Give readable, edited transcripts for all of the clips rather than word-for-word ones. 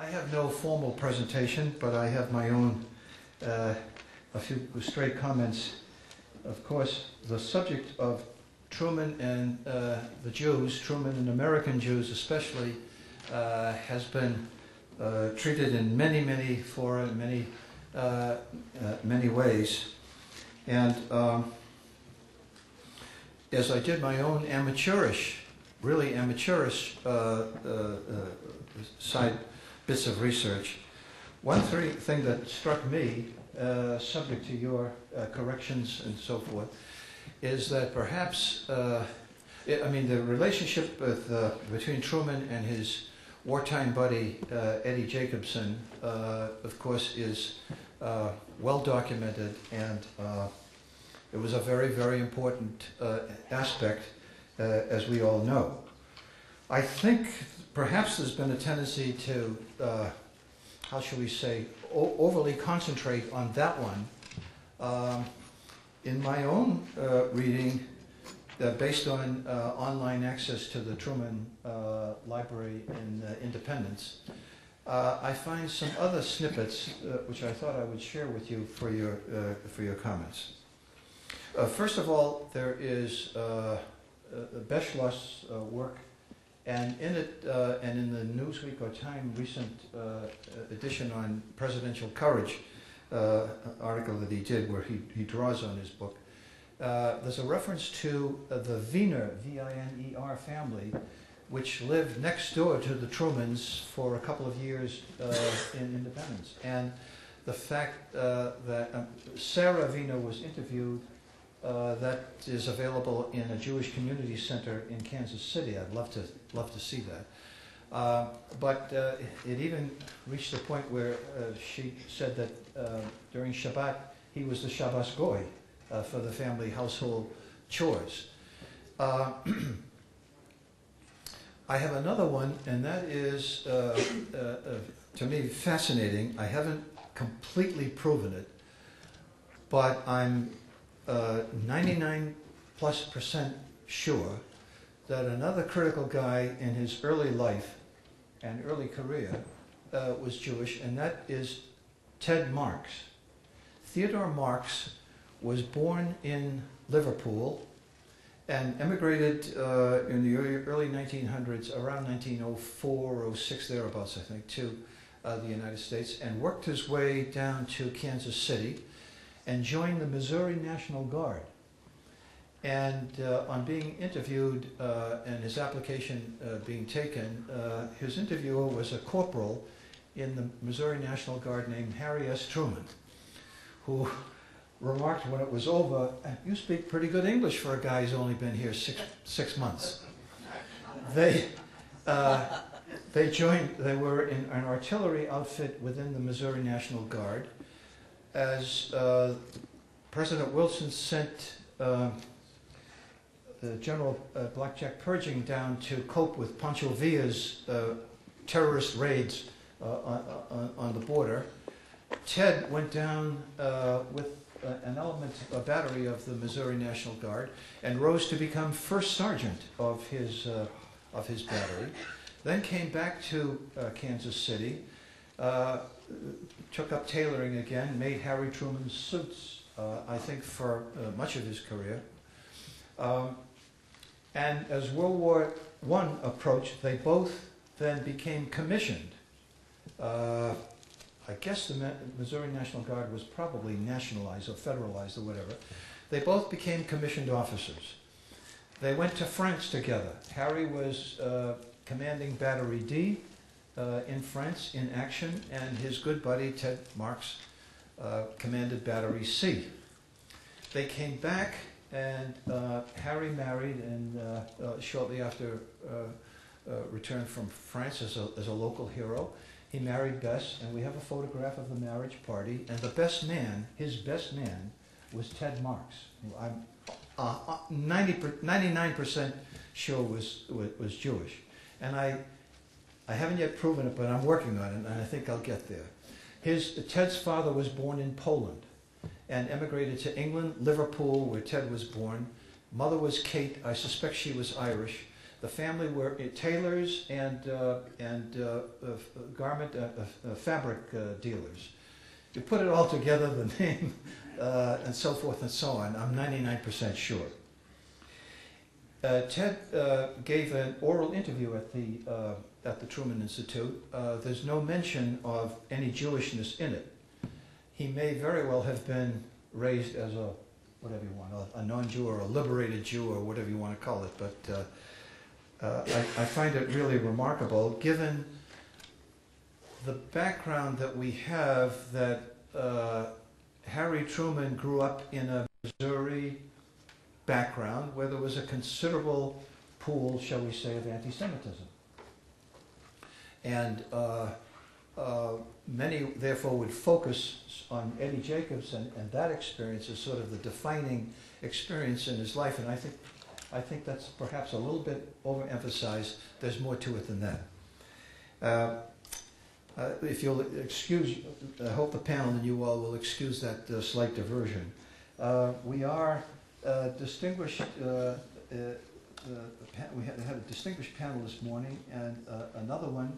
I have no formal presentation, but I have my own, a few stray comments. Of course, the subject of Truman and the Jews, Truman and American Jews especially, has been treated in many fora, many ways. And as I did my own really amateurish side bits of research, one thing that struck me, subject to your corrections and so forth, is that perhaps, the relationship between Truman and his wartime buddy, Eddie Jacobson, of course, is well documented, and it was a very important aspect, as we all know. I think perhaps there's been a tendency to, how shall we say, overly concentrate on that one. In my own reading, based on online access to the Truman Library in Independence, I find some other snippets which I thought I would share with you for your comments. First of all, there is Beschloss's work, and in it, and in the Newsweek or Time recent edition on presidential courage article that he did, where he draws on his book, there's a reference to the Wiener, V-I-N-E-R family, which lived next door to the Trumans for a couple of years in Independence. And the fact that Sarah Wiener was interviewed, that is available in a Jewish community center in Kansas City. I'd love to see that. But it even reached the point where she said that during Shabbat he was the Shabbos Goy for the family household chores. I have another one, and that is, to me, fascinating. I haven't completely proven it, but I'm 99+% sure that another critical guy in his early life and early career was Jewish, and that is Ted Marks. Theodore Marks was born in Liverpool and emigrated in the early 1900s, around 1904 or 06, thereabouts, I think, to the United States, and worked his way down to Kansas City and joined the Missouri National Guard. And on being interviewed and his application being taken, his interviewer was a corporal in the Missouri National Guard named Harry S. Truman, who remarked when it was over, "You speak pretty good English for a guy who's only been here six months." They were in an artillery outfit within the Missouri National Guard. As President Wilson sent General Blackjack Pershing down to cope with Pancho Villa's terrorist raids on the border, Ted went down with a battery of the Missouri National Guard and rose to become first sergeant of his battery. Then came back to Kansas City, took up tailoring again, made Harry Truman's suits, I think, for much of his career. And as World War I approached, they both then became commissioned. I guess the Missouri National Guard was probably nationalized or federalized or whatever. They both became commissioned officers. They went to France together. Harry was commanding Battery D in France in action, and his good buddy Ted Marks commanded Battery C. They came back, and Harry married, and shortly after returned from France as a local hero. He married Bess, and we have a photograph of the marriage party. And the best man, his best man, was Ted Marks, who I'm 99% sure was Jewish. And I haven't yet proven it, but I'm working on it, and I think I'll get there. Ted's father was born in Poland and emigrated to England, Liverpool, where Ted was born. Mother was Kate. I suspect she was Irish. The family were tailors and garment fabric dealers. You put it all together, the name, and so forth and so on, I'm 99% sure. Ted gave an oral interview at the Truman Institute. There's no mention of any Jewishness in it. He may very well have been raised as a, whatever you want, a non-Jew or a liberated Jew or whatever you want to call it, but I find it really remarkable, given the background that we have, that Harry Truman grew up in a Missouri background where there was a considerable pool, shall we say, of anti-Semitism. And many, therefore, would focus on Eddie Jacobs and that experience as sort of the defining experience in his life. And I think that's perhaps a little bit overemphasized. There's more to it than that. If you'll excuse, I hope the panel and you all will excuse that slight diversion. We are distinguished, we had a distinguished panel this morning, and another one,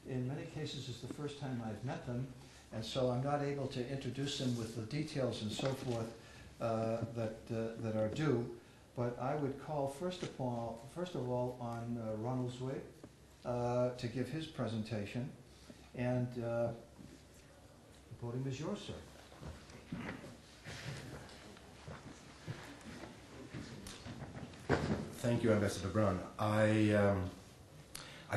in many cases, is the first time I've met them, and so I'm not able to introduce them with the details and so forth that are due. But I would call first of all on Ronald Zweig to give his presentation, and the podium is yours, sir. Thank you, Ambassador Brown. I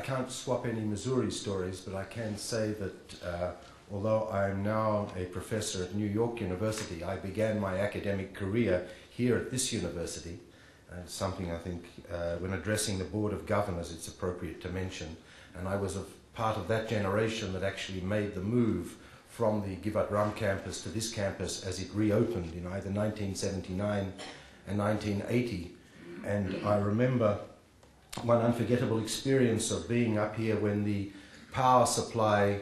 can't swap any Missouri stories, but I can say that although I'm now a professor at New York University, I began my academic career here at this university. And something I think when addressing the Board of Governors it's appropriate to mention. And I was a part of that generation that actually made the move from the Givat Ram campus to this campus as it reopened in either 1979 and 1980. And I remember one unforgettable experience of being up here when the power supply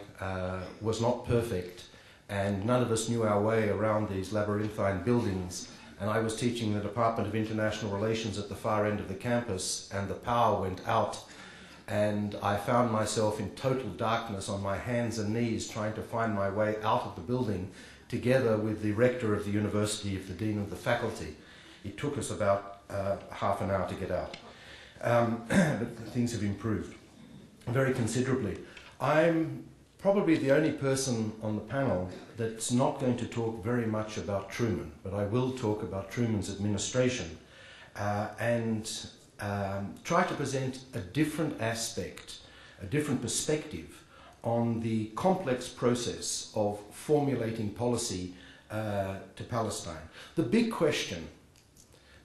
was not perfect and none of us knew our way around these labyrinthine buildings. And I was teaching the Department of International Relations at the far end of the campus, and the power went out, and I found myself in total darkness on my hands and knees trying to find my way out of the building together with the rector of the university, the dean of the faculty. It took us about half an hour to get out. But things have improved very considerably. I'm probably the only person on the panel that's not going to talk very much about Truman, but I will talk about Truman's administration and try to present a different aspect, a different perspective on the complex process of formulating policy to Palestine. The big question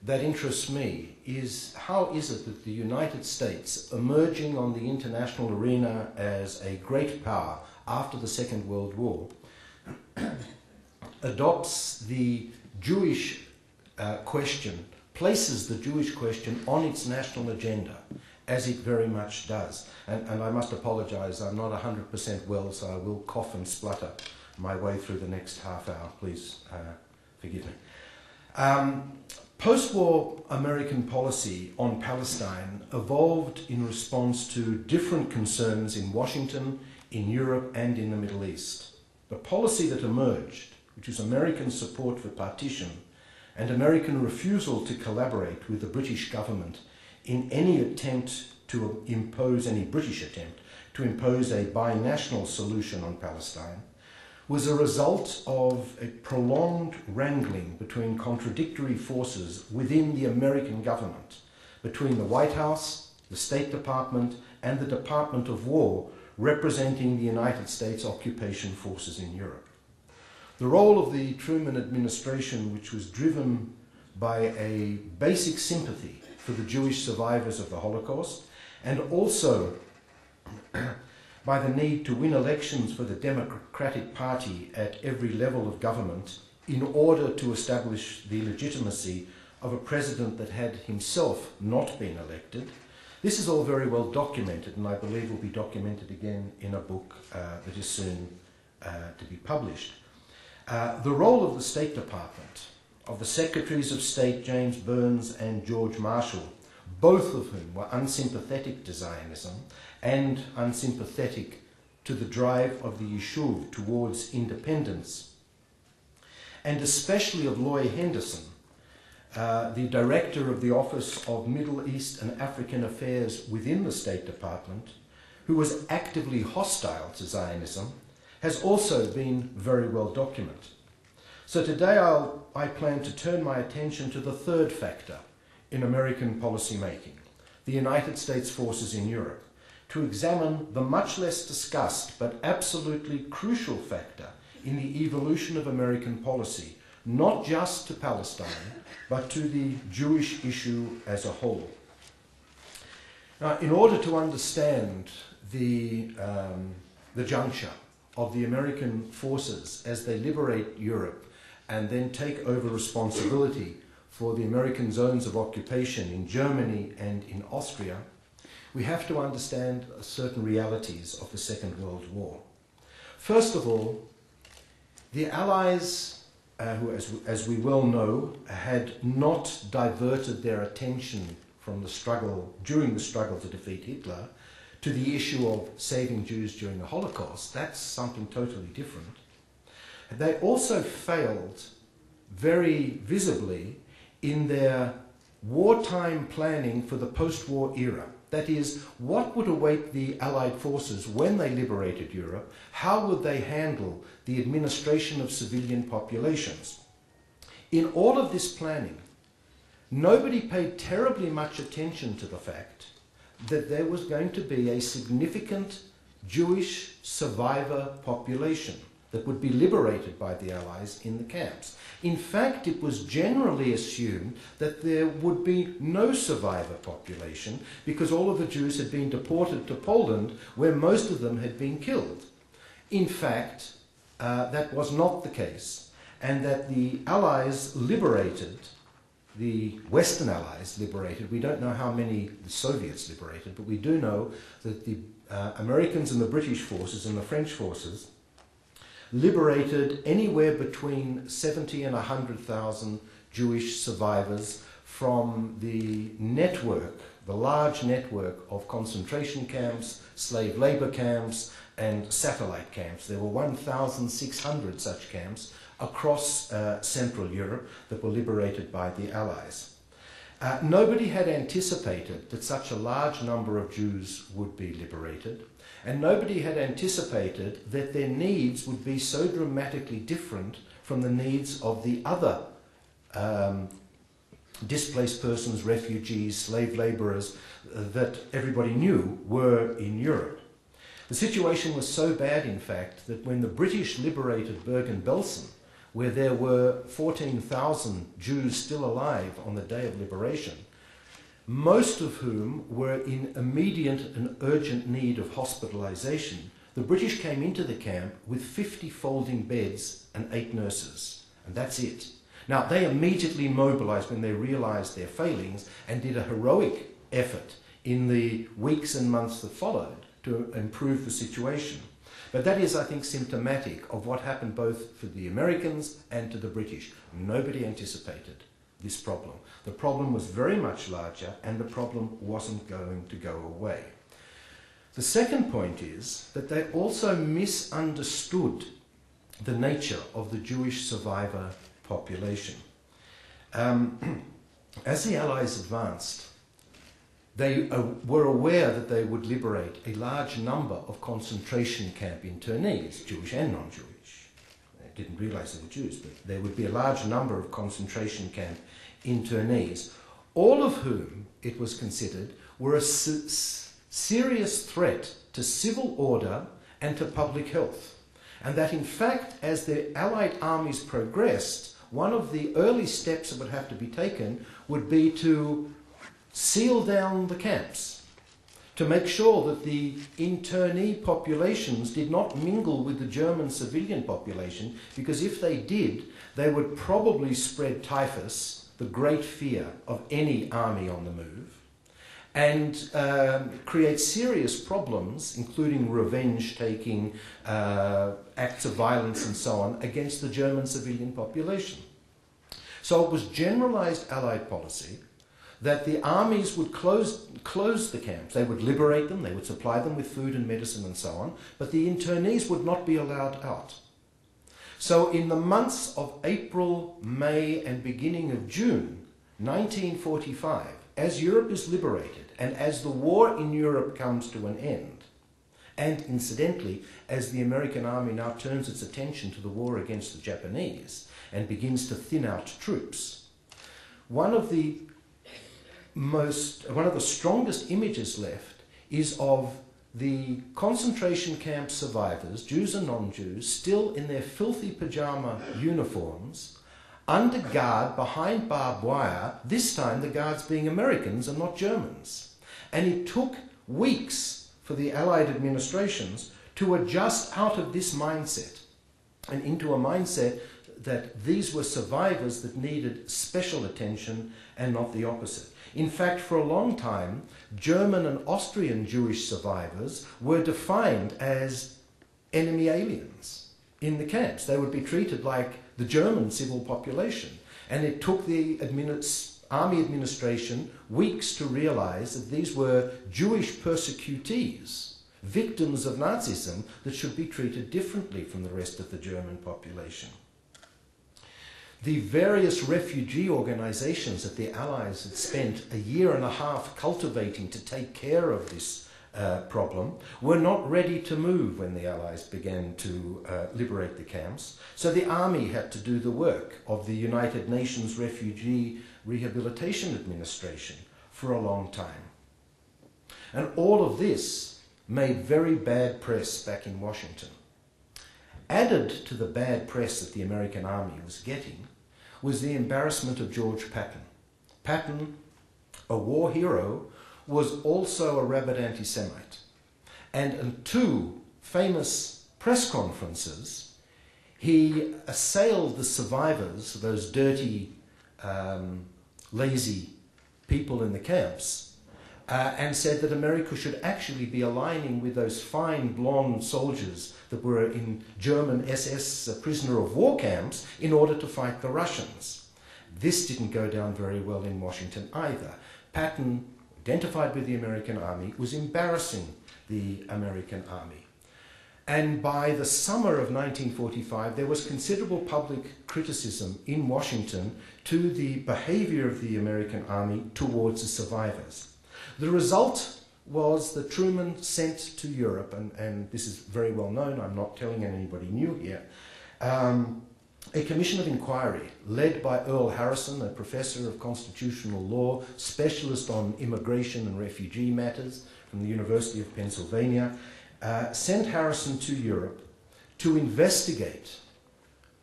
that interests me is, how is it that the United States, emerging on the international arena as a great power after the Second World War, adopts the Jewish question, places the Jewish question on its national agenda, as it very much does. And I must apologize, I'm not 100% well, so I will cough and splutter my way through the next half hour. Please forgive me. Post-war American policy on Palestine evolved in response to different concerns in Washington, in Europe, and in the Middle East. The policy that emerged, which was American support for partition and American refusal to collaborate with the British government in any attempt to impose, any British attempt to impose a binational solution on Palestine, was a result of a prolonged wrangling between contradictory forces within the American government, between the White House, the State Department, and the Department of War, representing the United States occupation forces in Europe. The role of the Truman administration, which was driven by a basic sympathy for the Jewish survivors of the Holocaust, and also by the need to win elections for the Democratic Party at every level of government in order to establish the legitimacy of a president that had himself not been elected. This is all very well documented, and I believe will be documented again in a book that is soon to be published. The role of the State Department, of the Secretaries of State James Burns and George Marshall, both of whom were unsympathetic to Zionism and unsympathetic to the drive of the Yishuv towards independence, and especially of Loy Henderson, the director of the Office of Middle East and African Affairs within the State Department, who was actively hostile to Zionism, has also been very well documented. So today I plan to turn my attention to the third factor in American policymaking, the United States forces in Europe, to examine the much less discussed but absolutely crucial factor in the evolution of American policy, not just to Palestine, but to the Jewish issue as a whole. Now, in order to understand the juncture of the American forces as they liberate Europe and then take over responsibility for the American zones of occupation in Germany and in Austria, we have to understand certain realities of the Second World War. First of all, the Allies, who, as we well know, had not diverted their attention from the struggle, during the struggle to defeat Hitler, to the issue of saving Jews during the Holocaust. That's something totally different. They also failed very visibly in their wartime planning for the post-war era. That is, what would await the Allied forces when they liberated Europe? How would they handle the administration of civilian populations? In all of this planning, nobody paid terribly much attention to the fact that there was going to be a significant Jewish survivor population that would be liberated by the Allies in the camps. In fact, it was generally assumed that there would be no survivor population because all of the Jews had been deported to Poland, where most of them had been killed. In fact, that was not the case, and that the Allies liberated, the Western Allies liberated, we don't know how many the Soviets liberated, but we do know that the Americans and the British forces and the French forces liberated anywhere between 70 and 100,000 Jewish survivors from the network, the large network of concentration camps, slave labor camps, and satellite camps. There were 1,600 such camps across Central Europe that were liberated by the Allies. Nobody had anticipated that such a large number of Jews would be liberated, and nobody had anticipated that their needs would be so dramatically different from the needs of the other displaced persons, refugees, slave laborers that everybody knew were in Europe. The situation was so bad, in fact, that when the British liberated Bergen-Belsen, where there were 14,000 Jews still alive on the day of liberation, most of whom were in immediate and urgent need of hospitalization, the British came into the camp with 50 folding beds and 8 nurses, and that's it. Now, they immediately mobilized when they realized their failings and did a heroic effort in the weeks and months that followed to improve the situation. But that is, I think, symptomatic of what happened both for the Americans and to the British. Nobody anticipated this problem. The problem was very much larger, and the problem wasn't going to go away. The second point is that they also misunderstood the nature of the Jewish survivor population. As the Allies advanced, they were aware that they would liberate a large number of concentration camp internees, Jewish and non-Jewish. They didn't realize they were Jews, but there would be a large number of concentration camp internees, all of whom, it was considered, were a serious threat to civil order and to public health. And that, in fact, as the Allied armies progressed, one of the early steps that would have to be taken would be to seal down the camps, to make sure that the internee populations did not mingle with the German civilian population, because if they did, they would probably spread typhus, the great fear of any army on the move, and create serious problems, including revenge-taking, acts of violence and so on, against the German civilian population. So it was generalized Allied policy that the armies would close the camps. They would liberate them, they would supply them with food and medicine and so on, but the internees would not be allowed out. So in the months of April, May, and beginning of June 1945, as Europe is liberated and as the war in Europe comes to an end, and incidentally, as the American army now turns its attention to the war against the Japanese and begins to thin out troops, one of the strongest images left is of the concentration camp survivors, Jews and non-Jews, still in their filthy pajama uniforms, under guard behind barbed wire, this time the guards being Americans and not Germans. And it took weeks for the Allied administrations to adjust out of this mindset and into a mindset that these were survivors that needed special attention and not the opposite. In fact, for a long time, German and Austrian Jewish survivors were defined as enemy aliens in the camps. They would be treated like the German civil population. And it took the army administration weeks to realize that these were Jewish persecutees, victims of Nazism, that should be treated differently from the rest of the German population. The various refugee organizations that the Allies had spent a year and a half cultivating to take care of this problem were not ready to move when the Allies began to liberate the camps. So the army had to do the work of the United Nations Refugee Rehabilitation Administration for a long time. And all of this made very bad press back in Washington. Added to the bad press that the American army was getting was the embarrassment of George Patton. Patton, a war hero, was also a rabid anti-Semite. And in 2 famous press conferences, he assailed the survivors, those dirty, lazy people in the camps, and said that America should actually be aligning with those fine blonde soldiers that were in German SS prisoner of war camps in order to fight the Russians. This didn't go down very well in Washington either. Patton, identified with the American army, was embarrassing the American army. And by the summer of 1945, there was considerable public criticism in Washington to the behavior of the American army towards the survivors. The result was that Truman sent to Europe, and this is very well known, I'm not telling anybody new here, a commission of inquiry led by Earl Harrison, a professor of constitutional law, specialist on immigration and refugee matters from the University of Pennsylvania, sent Harrison to Europe to investigate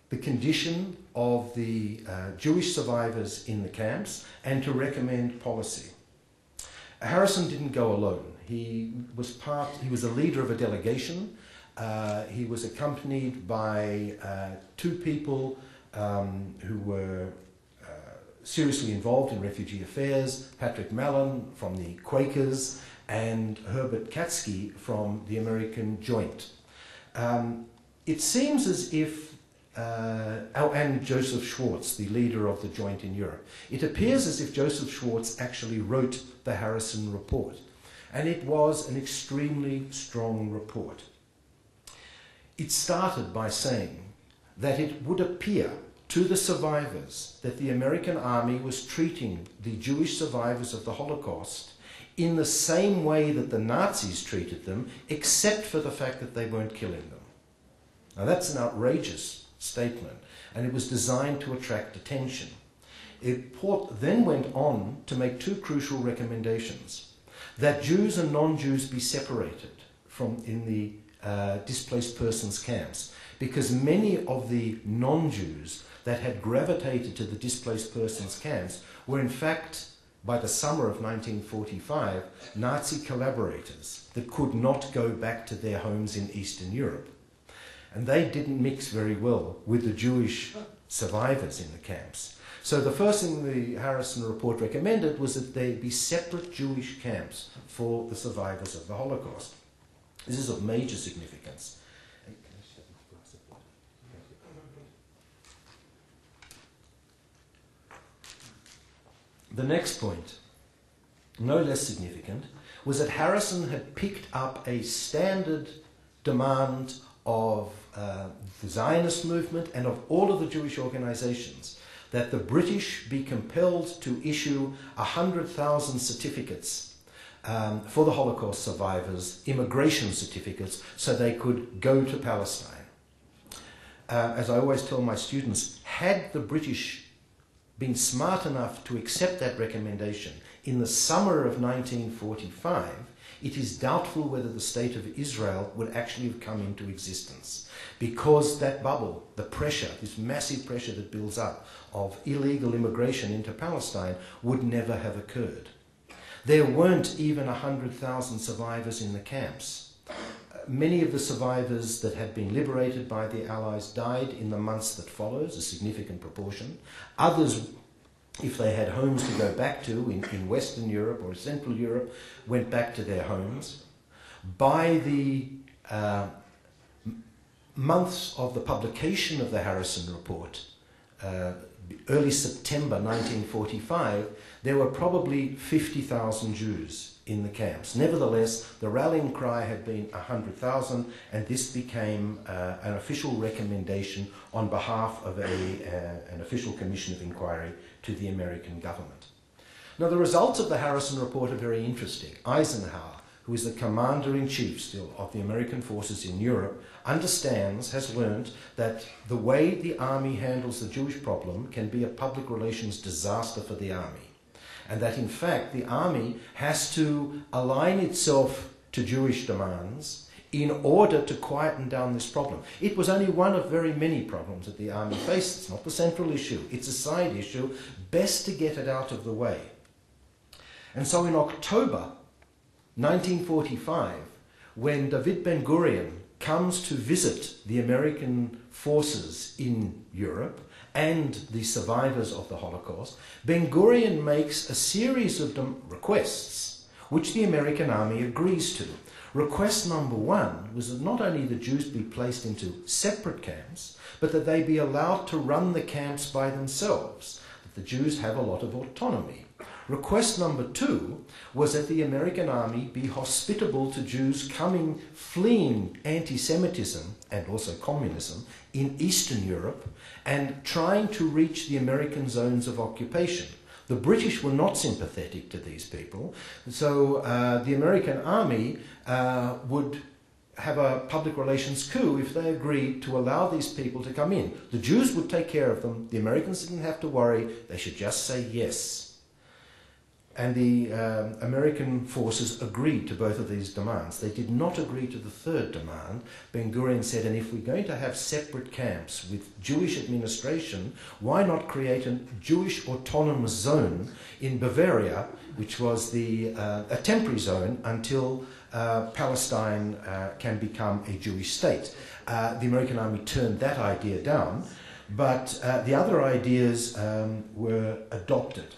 the condition of the Jewish survivors in the camps and to recommend policy. Harrison didn't go alone. He was a leader of a delegation. He was accompanied by 2 people who were seriously involved in refugee affairs, Patrick Mallon from the Quakers and Herbert Katsky from the American Joint. It seems as if, and Joseph Schwartz, the leader of the Joint in Europe, it appears as if Joseph Schwartz actually wrote the Harrison report. And it was an extremely strong report. It started by saying that it would appear to the survivors that the American army was treating the Jewish survivors of the Holocaust in the same way that the Nazis treated them, except for the fact that they weren't killing them. Now that's an outrageous statement, and it was designed to attract attention. The report then went on to make 2 crucial recommendations: that Jews and non-Jews be separated in the displaced persons camps, because many of the non-Jews that had gravitated to the displaced persons camps were in fact, by the summer of 1945, Nazi collaborators that could not go back to their homes in Eastern Europe. And they didn't mix very well with the Jewish survivors in the camps. So the first thing the Harrison report recommended was that there be separate Jewish camps for the survivors of the Holocaust. This is of major significance. The next point no less significant, was that Harrison had picked up a standard demand of the Zionist movement and of all of the Jewish organizations, that the British be compelled to issue 100,000 certificates for the Holocaust survivors, immigration certificates, so they could go to Palestine. As I always tell my students, had the British been smart enough to accept that recommendation in the summer of 1945, it is doubtful whether the State of Israel would actually have come into existence, because that bubble, the pressure, this massive pressure that builds up of illegal immigration into Palestine would never have occurred. There weren't even 100,000 survivors in the camps. Many of the survivors that had been liberated by the Allies died in the months that followed, a significant proportion. Others, if they had homes to go back to in Western Europe or Central Europe, went back to their homes. By the months of the publication of the Harrison Report, early September 1945, there were probably 50,000 Jews in the camps. Nevertheless, the rallying cry had been 100,000, and this became an official recommendation on behalf of an official commission of inquiry to the American government. Now, the results of the Harrison Report are very interesting. Eisenhower, who is the commander-in-chief still of the American forces in Europe, has learned that the way the army handles the Jewish problem can be a public relations disaster for the army. And that, in fact, the army has to align itself to Jewish demands in order to quieten down this problem. It was only one of very many problems that the army faced. It's not the central issue. It's a side issue. Best to get it out of the way. And so in October 1945, when David Ben-Gurion comes to visit the American forces in Europe and the survivors of the Holocaust, Ben-Gurion makes a series of requests which the American army agrees to. Request number one was that not only the Jews be placed into separate camps, but that they be allowed to run the camps by themselves, that the Jews have a lot of autonomy. Request number two was that the American army be hospitable to Jews fleeing anti-Semitism and also communism in Eastern Europe and trying to reach the American zones of occupation. The British were not sympathetic to these people, so the American army would have a public relations coup if they agreed to allow these people to come in. The Jews would take care of them. The Americans didn't have to worry. They should just say yes. And the American forces agreed to both of these demands. They did not agree to the third demand. Ben-Gurion said, and if we're going to have separate camps with Jewish administration, why not create a Jewish autonomous zone in Bavaria, which was a temporary zone until Palestine can become a Jewish state. The American army turned that idea down, but the other ideas were adopted.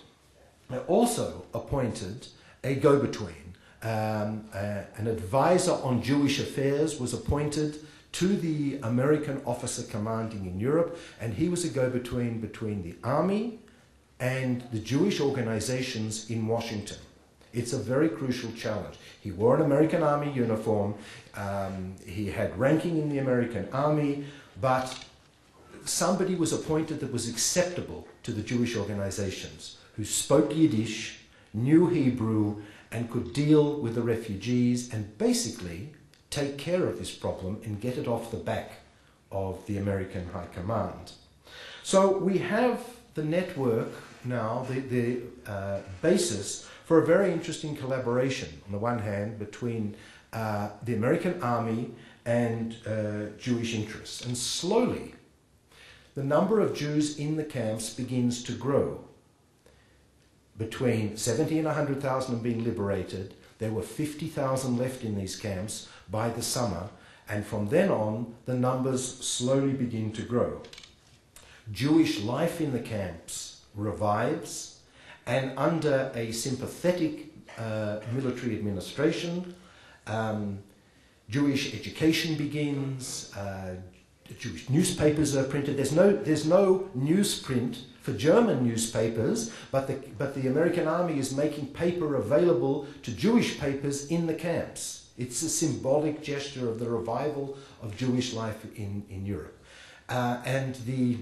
They also appointed a go-between. An advisor on Jewish affairs was appointed to the American officer commanding in Europe, and he was a go-between between the army and the Jewish organizations in Washington. It's a very crucial challenge. He wore an American Army uniform, he had ranking in the American Army, but somebody was appointed that was acceptable to the Jewish organizations, who spoke Yiddish, knew Hebrew, and could deal with the refugees and basically take care of this problem and get it off the back of the American High Command. So we have the network now, the basis for a very interesting collaboration, on the one hand, between the American Army and Jewish interests. And slowly, the number of Jews in the camps begins to grow. Between 70 and 100,000 have been liberated. There were 50,000 left in these camps by the summer, and from then on, the numbers slowly begin to grow. Jewish life in the camps revives, and under a sympathetic military administration, Jewish education begins, Jewish newspapers are printed. There's no newsprint for German newspapers, but the American army is making paper available to Jewish papers in the camps. It's a symbolic gesture of the revival of Jewish life in Europe. And the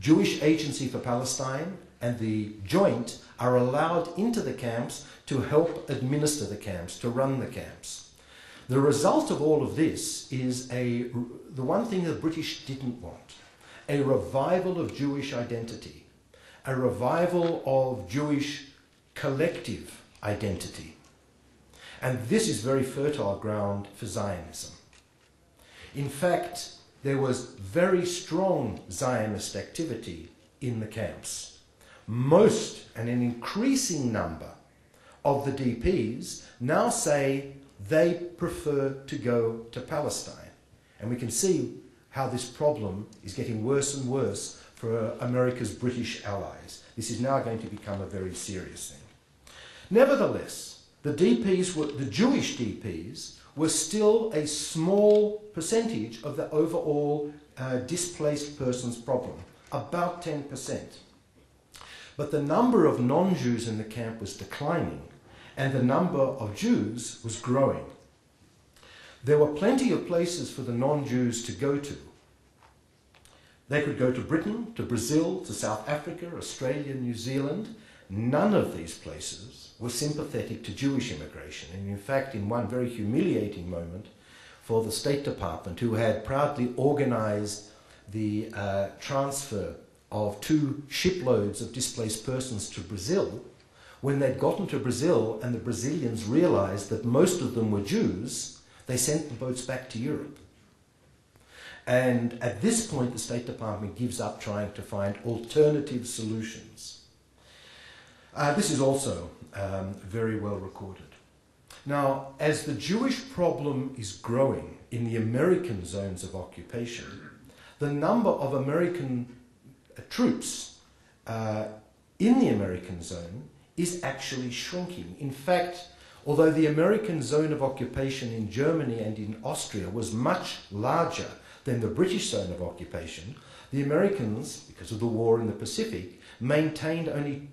Jewish Agency for Palestine and the Joint are allowed into the camps to help administer the camps, to run the camps. The result of all of this is the one thing the British didn't want: a revival of Jewish identity, a revival of Jewish collective identity. And this is very fertile ground for Zionism. In fact, there was very strong Zionist activity in the camps. Most, and an increasing number, of the DPs now say they prefer to go to Palestine. And we can see how this problem is getting worse and worse for America's British allies. This is now going to become a very serious thing. Nevertheless, the Jewish DPs were still a small percentage of the overall displaced persons problem, about 10%. But the number of non-Jews in the camp was declining, and the number of Jews was growing. There were plenty of places for the non-Jews to go to. They could go to Britain, to Brazil, to South Africa, Australia, New Zealand. None of these places were sympathetic to Jewish immigration. And in fact, in one very humiliating moment for the State Department, who had proudly organized the transfer of 2 shiploads of displaced persons to Brazil, when they'd gotten to Brazil and the Brazilians realized that most of them were Jews, they sent the boats back to Europe. And at this point, the State Department gives up trying to find alternative solutions. This is also very well recorded. Now, as the Jewish problem is growing in the American zones of occupation, the number of American troops in the American zone is actually shrinking. In fact, although the American zone of occupation in Germany and in Austria was much larger than the British zone of occupation, the Americans, because of the war in the Pacific, maintained only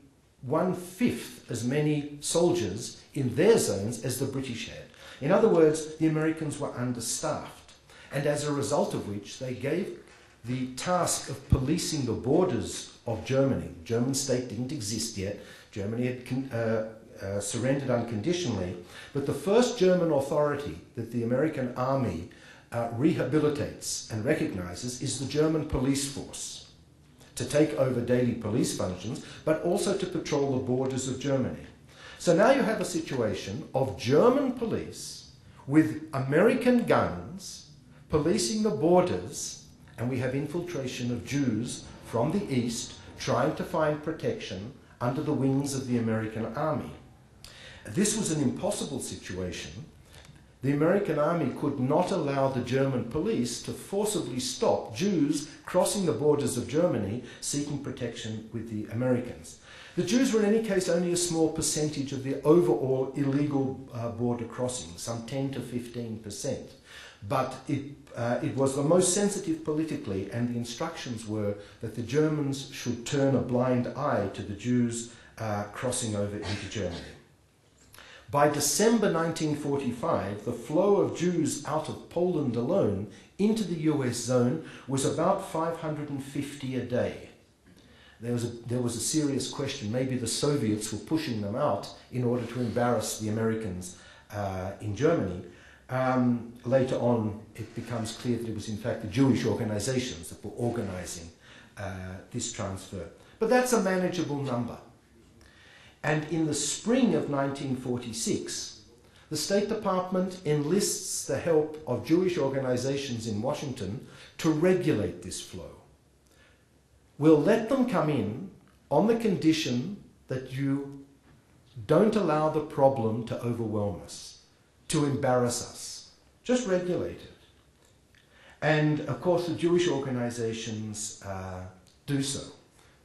1/5 as many soldiers in their zones as the British had. In other words, the Americans were understaffed, and as a result of which they gave the task of policing the borders of Germany. The German state didn't exist yet. Germany had surrendered unconditionally, but the first German authority that the American army rehabilitates and recognizes is the German police force, to take over daily police functions, but also to patrol the borders of Germany. So now you have a situation of German police with American guns policing the borders, and we have infiltration of Jews from the east trying to find protection under the wings of the American army. This was an impossible situation. The American army could not allow the German police to forcibly stop Jews crossing the borders of Germany seeking protection with the Americans. The Jews were in any case only a small percentage of the overall illegal border crossings, some 10 to 15%. But it was the most sensitive politically, and the instructions were that the Germans should turn a blind eye to the Jews crossing over into Germany. By December 1945, the flow of Jews out of Poland alone into the US zone was about 550 a day. There was a serious question. Maybe the Soviets were pushing them out in order to embarrass the Americans in Germany. Later on, it becomes clear that it was in fact the Jewish organizations that were organizing this transfer. But that's a manageable number. And in the spring of 1946, the State Department enlists the help of Jewish organizations in Washington to regulate this flow. We'll let them come in on the condition that you don't allow the problem to overwhelm us, to embarrass us. Just regulate it. And of course, the Jewish organizations do so.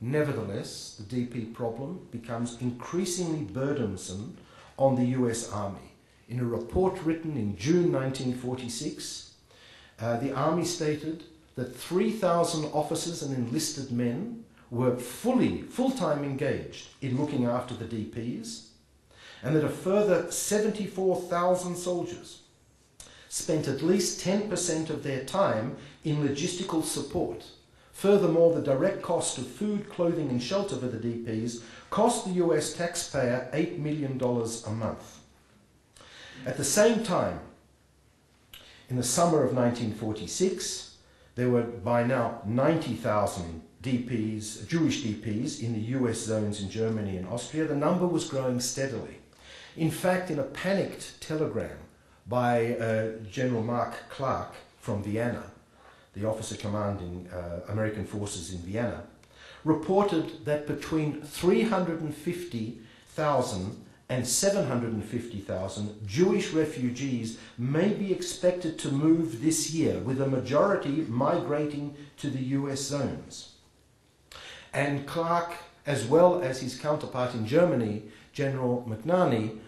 Nevertheless, the DP problem becomes increasingly burdensome on the US Army. In a report written in June 1946, the Army stated that 3,000 officers and enlisted men were full-time engaged in looking after the DPs, and that a further 74,000 soldiers spent at least 10% of their time in logistical support. Furthermore, the direct cost of food, clothing and shelter for the DPs cost the US taxpayer $8 million a month. At the same time, in the summer of 1946, there were by now 90,000 DPs, Jewish DPs, in the US zones in Germany and Austria. The number was growing steadily. In fact, in a panicked telegram by General Mark Clark from Vienna, the officer commanding American forces in Vienna, reported that between 350,000 and 750,000 Jewish refugees may be expected to move this year, with a majority migrating to the US zones. And Clark, as well as his counterpart in Germany, General McNerney,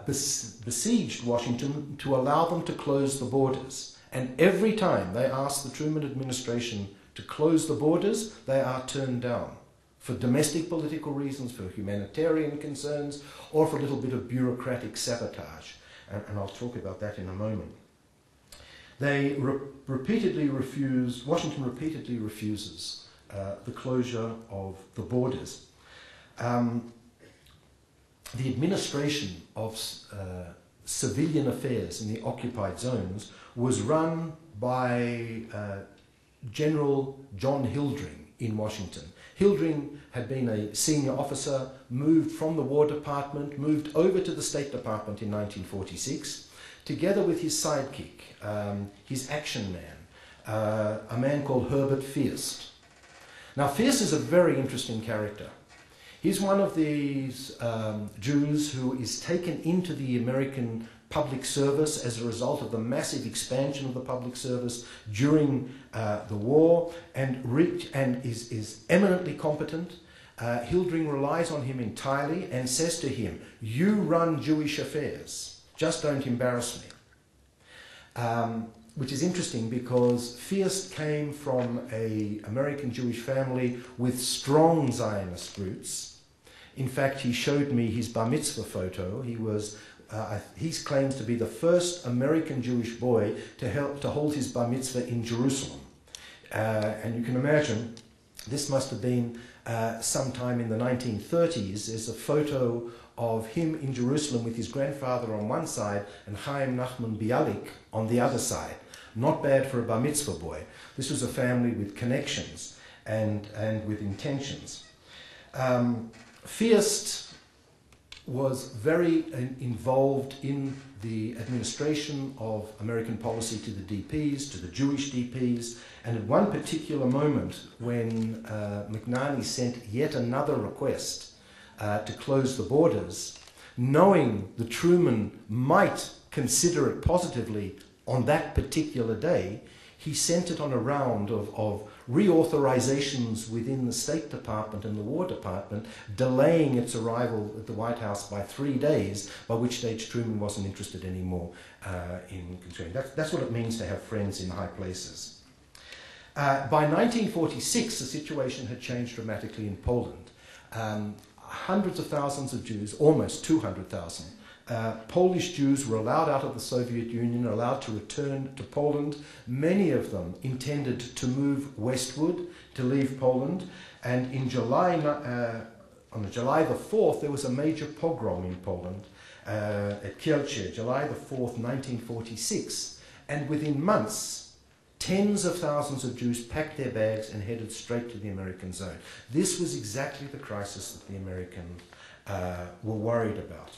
besieged Washington to allow them to close the borders. And every time they asked the Truman administration to close the borders, they are turned down for domestic political reasons, for humanitarian concerns, or for a little bit of bureaucratic sabotage. And I'll talk about that in a moment. They repeatedly refused, Washington repeatedly refuses the closure of the borders. The administration of civilian affairs in the occupied zones was run by General John Hildring in Washington. Hildring had been a senior officer, moved from the War Department, moved over to the State Department in 1946, together with his sidekick, his action man, a man called Herbert Fierst. Now, Fierst is a very interesting character. He's one of these Jews who is taken into the American public service as a result of the massive expansion of the public service during the war, and is eminently competent. Hildring relies on him entirely and says to him, "You run Jewish affairs, just don't embarrass me." Which is interesting because Fierst came from an American Jewish family with strong Zionist roots. In fact, he showed me his bar mitzvah photo. He claims to be the first American Jewish boy to hold his bar mitzvah in Jerusalem. And you can imagine, this must have been sometime in the 1930s. There's a photo of him in Jerusalem with his grandfather on one side and Chaim Nachman Bialik on the other side. Not bad for a bar mitzvah boy. This was a family with connections and with intentions. Fierst was very involved in the administration of American policy to the DPs, to the Jewish DPs, and at one particular moment when McNerney sent yet another request to close the borders, knowing that Truman might consider it positively on that particular day, he sent it on a round of reauthorizations within the State Department and the War Department, delaying its arrival at the White House by 3 days, by which stage Truman wasn't interested anymore in controlling. That's what it means to have friends in high places. By 1946, the situation had changed dramatically in Poland. Hundreds of thousands of Jews, almost 200,000, Polish Jews were allowed out of the Soviet Union, allowed to return to Poland. Many of them intended to move westward, to leave Poland. And in July, on July the 4th, there was a major pogrom in Poland at Kielce, July the 4th, 1946. And within months, tens of thousands of Jews packed their bags and headed straight to the American zone. This was exactly the crisis that the Americans were worried about.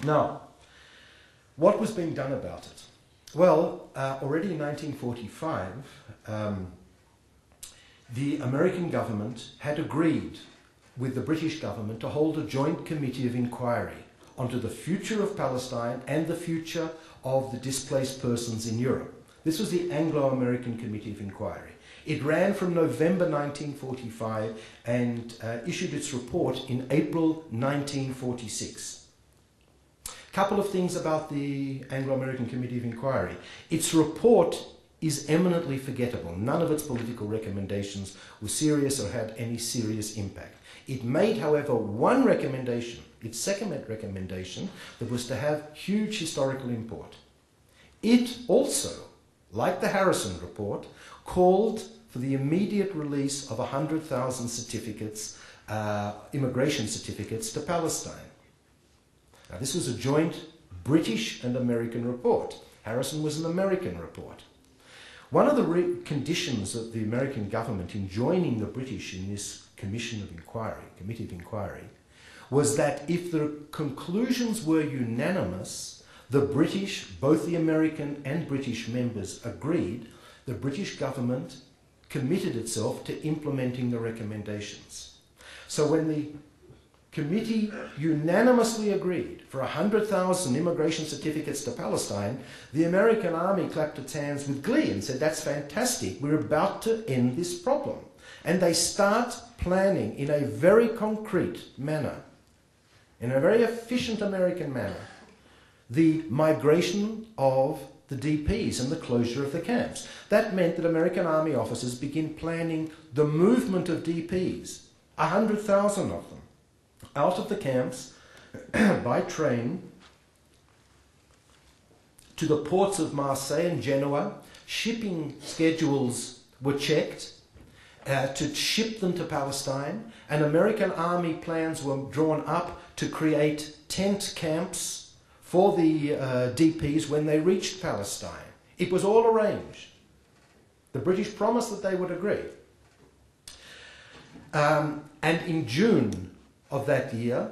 Now, what was being done about it? Well, already in 1945, the American government had agreed with the British government to hold a joint committee of inquiry onto the future of Palestine and the future of the displaced persons in Europe. This was the Anglo-American Committee of Inquiry. It ran from November 1945 and issued its report in April 1946. Couple of things about the Anglo-American Committee of Inquiry. Its report is eminently forgettable. None of its political recommendations were serious or had any serious impact. It made, however, one recommendation, its second recommendation, that was to have huge historical import. It also, like the Harrison report, called for the immediate release of 100,000 certificates, immigration certificates to Palestine. Now, this was a joint British and American report. Harrison was an American report. One of the conditions of the American government in joining the British in this committee of inquiry, was that if the conclusions were unanimous, the British, both the American and British members agreed, the British government committed itself to implementing the recommendations. So when the committee unanimously agreed for 100,000 immigration certificates to Palestine, the American army clapped its hands with glee and said, "That's fantastic, we're about to end this problem." And they start planning in a very concrete manner, in a very efficient American manner, the migration of the DPs and the closure of the camps. That meant that American army officers began planning the movement of DPs, 100,000 of them, out of the camps by train to the ports of Marseille and Genoa. Shipping schedules were checked to ship them to Palestine, and American army plans were drawn up to create tent camps for the DPs when they reached Palestine. It was all arranged. The British promised that they would agree. And in June of that year,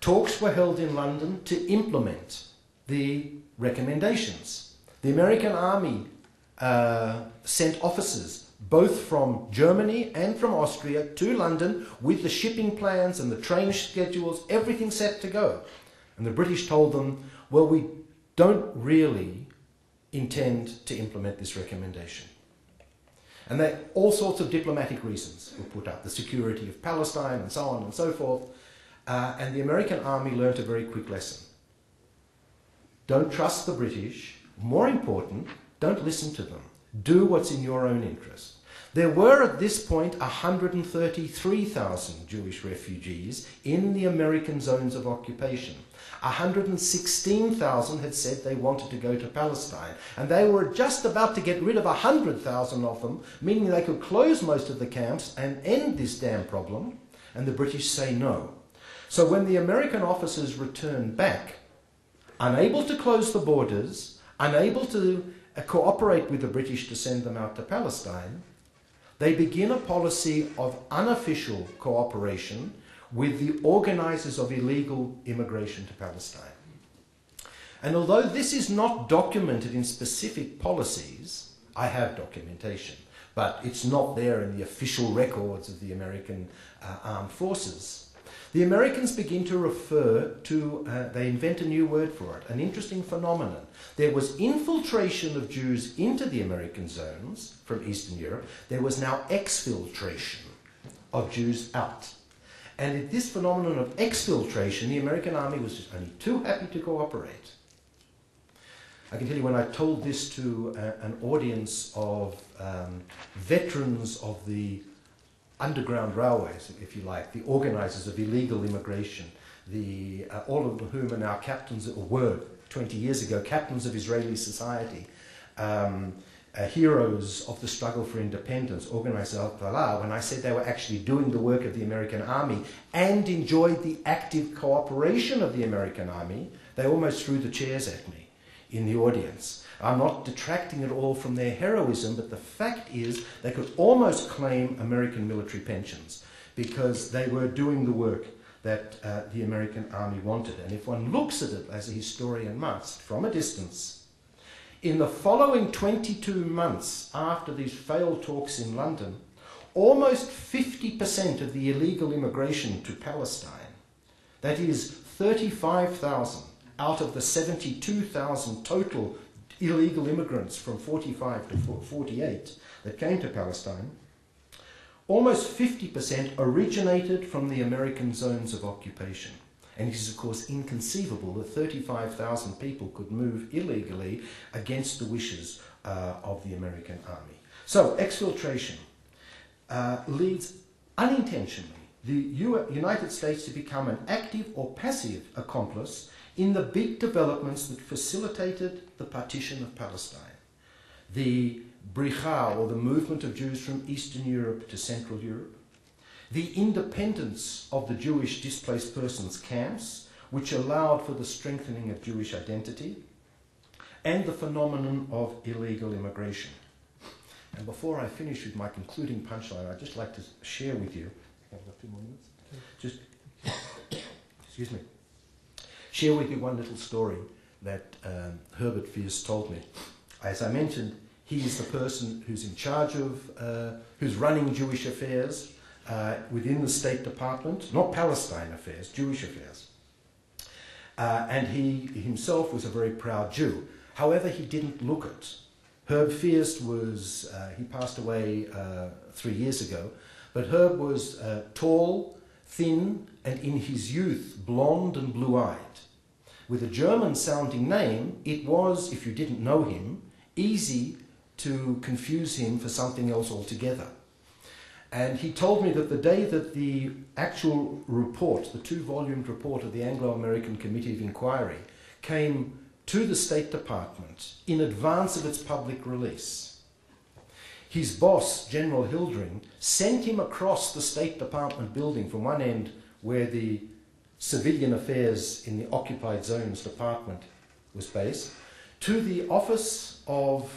talks were held in London to implement the recommendations. The American army sent officers both from Germany and from Austria to London with the shipping plans and the train schedules, everything set to go. And the British told them, well, we don't really intend to implement this recommendation. And all sorts of diplomatic reasons were put up, the security of Palestine and so on and so forth. And the American army learnt a very quick lesson. Don't trust the British. More important, don't listen to them. Do what's in your own interest. There were at this point 133,000 Jewish refugees in the American zones of occupation. 116,000 had said they wanted to go to Palestine, and they were just about to get rid of 100,000 of them, meaning they could close most of the camps and end this damn problem, and the British say no. So when the American officers return back, unable to close the borders, unable to cooperate with the British to send them out to Palestine, they begin a policy of unofficial cooperation with the organizers of illegal immigration to Palestine. And although this is not documented in specific policies, I have documentation, but it's not there in the official records of the American armed forces. The Americans begin to refer to, they invent a new word for it, an interesting phenomenon. There was infiltration of Jews into the American zones from Eastern Europe. There was now exfiltration of Jews out. And in this phenomenon of exfiltration, the American army was just only too happy to cooperate. I can tell you when I told this to an audience of veterans of the Underground Railways, if you like, the organizers of illegal immigration, all of whom are now captains, or were 20 years ago, captains of Israeli society, heroes of the struggle for independence, organized Al-Talal, when I said they were actually doing the work of the American army and enjoyed the active cooperation of the American army, they almost threw the chairs at me in the audience. I'm not detracting at all from their heroism, but the fact is they could almost claim American military pensions because they were doing the work that the American army wanted. And if one looks at it, as a historian must, from a distance, in the following 22 months after these failed talks in London, almost 50% of the illegal immigration to Palestine, that is 35,000 out of the 72,000 total illegal immigrants from 45 to 48 that came to Palestine, almost 50% originated from the American zones of occupation. And it is, of course, inconceivable that 35,000 people could move illegally against the wishes of the American army. So exfiltration leads unintentionally the United States to become an active or passive accomplice in the big developments that facilitated the partition of Palestine. The Bricha, or the movement of Jews from Eastern Europe to Central Europe, the independence of the Jewish displaced persons camps, which allowed for the strengthening of Jewish identity, and the phenomenon of illegal immigration. And before I finish with my concluding punchline, I'd just like to share with you, I've got 2 more minutes, just, excuse me, share with you one little story that Herbert Fierce told me. As I mentioned, he is the person who's in charge of, who's running Jewish affairs within the State Department, not Palestine affairs, Jewish affairs. And he himself was a very proud Jew. However, he didn't look it. Herb Fierce was, he passed away 3 years ago, but Herb was tall, thin, and in his youth, blonde and blue-eyed. With a German-sounding name, it was, if you didn't know him, easy to confuse him for something else altogether. And he told me that the day that the actual report, the 2-volumed report of the Anglo-American Committee of Inquiry, came to the State Department in advance of its public release, his boss, General Hildring, sent him across the State Department building from one end where the Civilian Affairs in the Occupied Zones Department was based, to the Office of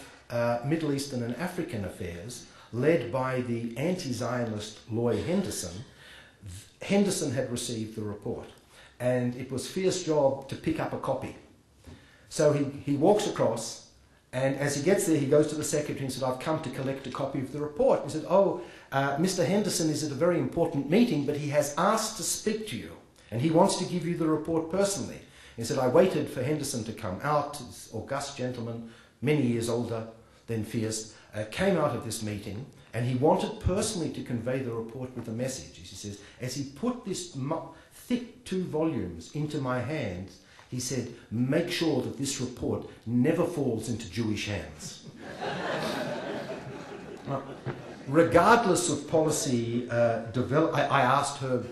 Middle Eastern and African Affairs, led by the anti-Zionist Loy Henderson. Henderson had received the report, and it was Fierce's job to pick up a copy. So he walks across, and as he gets there, he goes to the secretary and said, "I've come to collect a copy of the report." He said, "Oh, Mr. Henderson is at a very important meeting, but he has asked to speak to you, and he wants to give you the report personally." He said, "I waited for Henderson to come out, this august gentleman, many years older than Fierce, came out of this meeting, and he wanted personally to convey the report with a message." He says, "As he put this thick 2 volumes into my hands, he said, 'Make sure that this report never falls into Jewish hands.'" Regardless of policy I asked her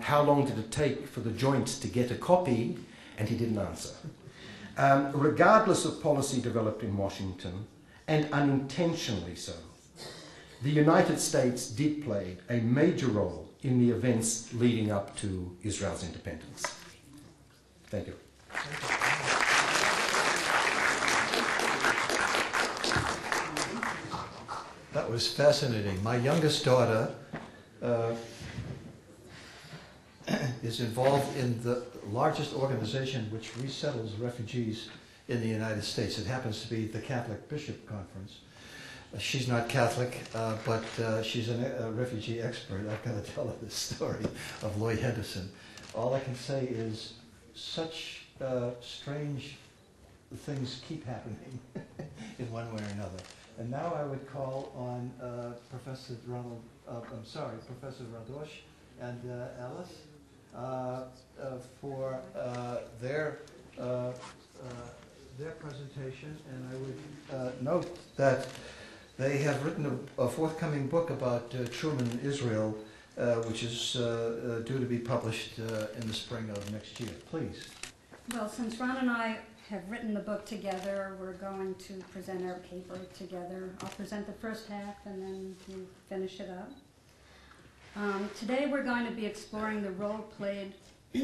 how long did it take for the Joint to get a copy, and he didn't answer. Regardless of policy developed in Washington, and unintentionally so, the United States did play a major role in the events leading up to Israel's independence. Thank you. That was fascinating. My youngest daughter is involved in the largest organization which resettles refugees in the United States. It happens to be the Catholic Bishop Conference. She's not Catholic, but she's a refugee expert. I've got to tell her this story of Loy Henderson. All I can say is such strange things keep happening in one way or another. And now I would call on Professor Professor Radosh and Alice for their presentation, and I would note that they have written a forthcoming book about Truman, Israel, which is due to be published in the spring of next year. Please. Well, since Ron and I have written the book together, we're going to present our paper together. I'll present the first half and then you finish it up. Today we're going to be exploring the role played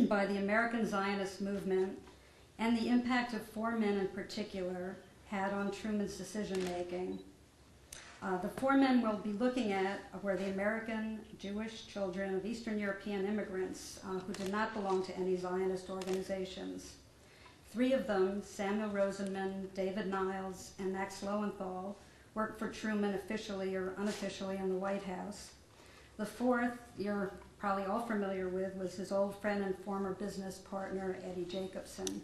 by the American Zionist movement and the impact of 4 men in particular had on Truman's decision-making. The 4 men we'll be looking at were the American Jewish children of Eastern European immigrants who did not belong to any Zionist organizations. 3 of them, Samuel Rosenman, David Niles, and Max Lowenthal, worked for Truman officially or unofficially in the White House. The 4th, you're probably all familiar with, was his old friend and former business partner, Eddie Jacobson.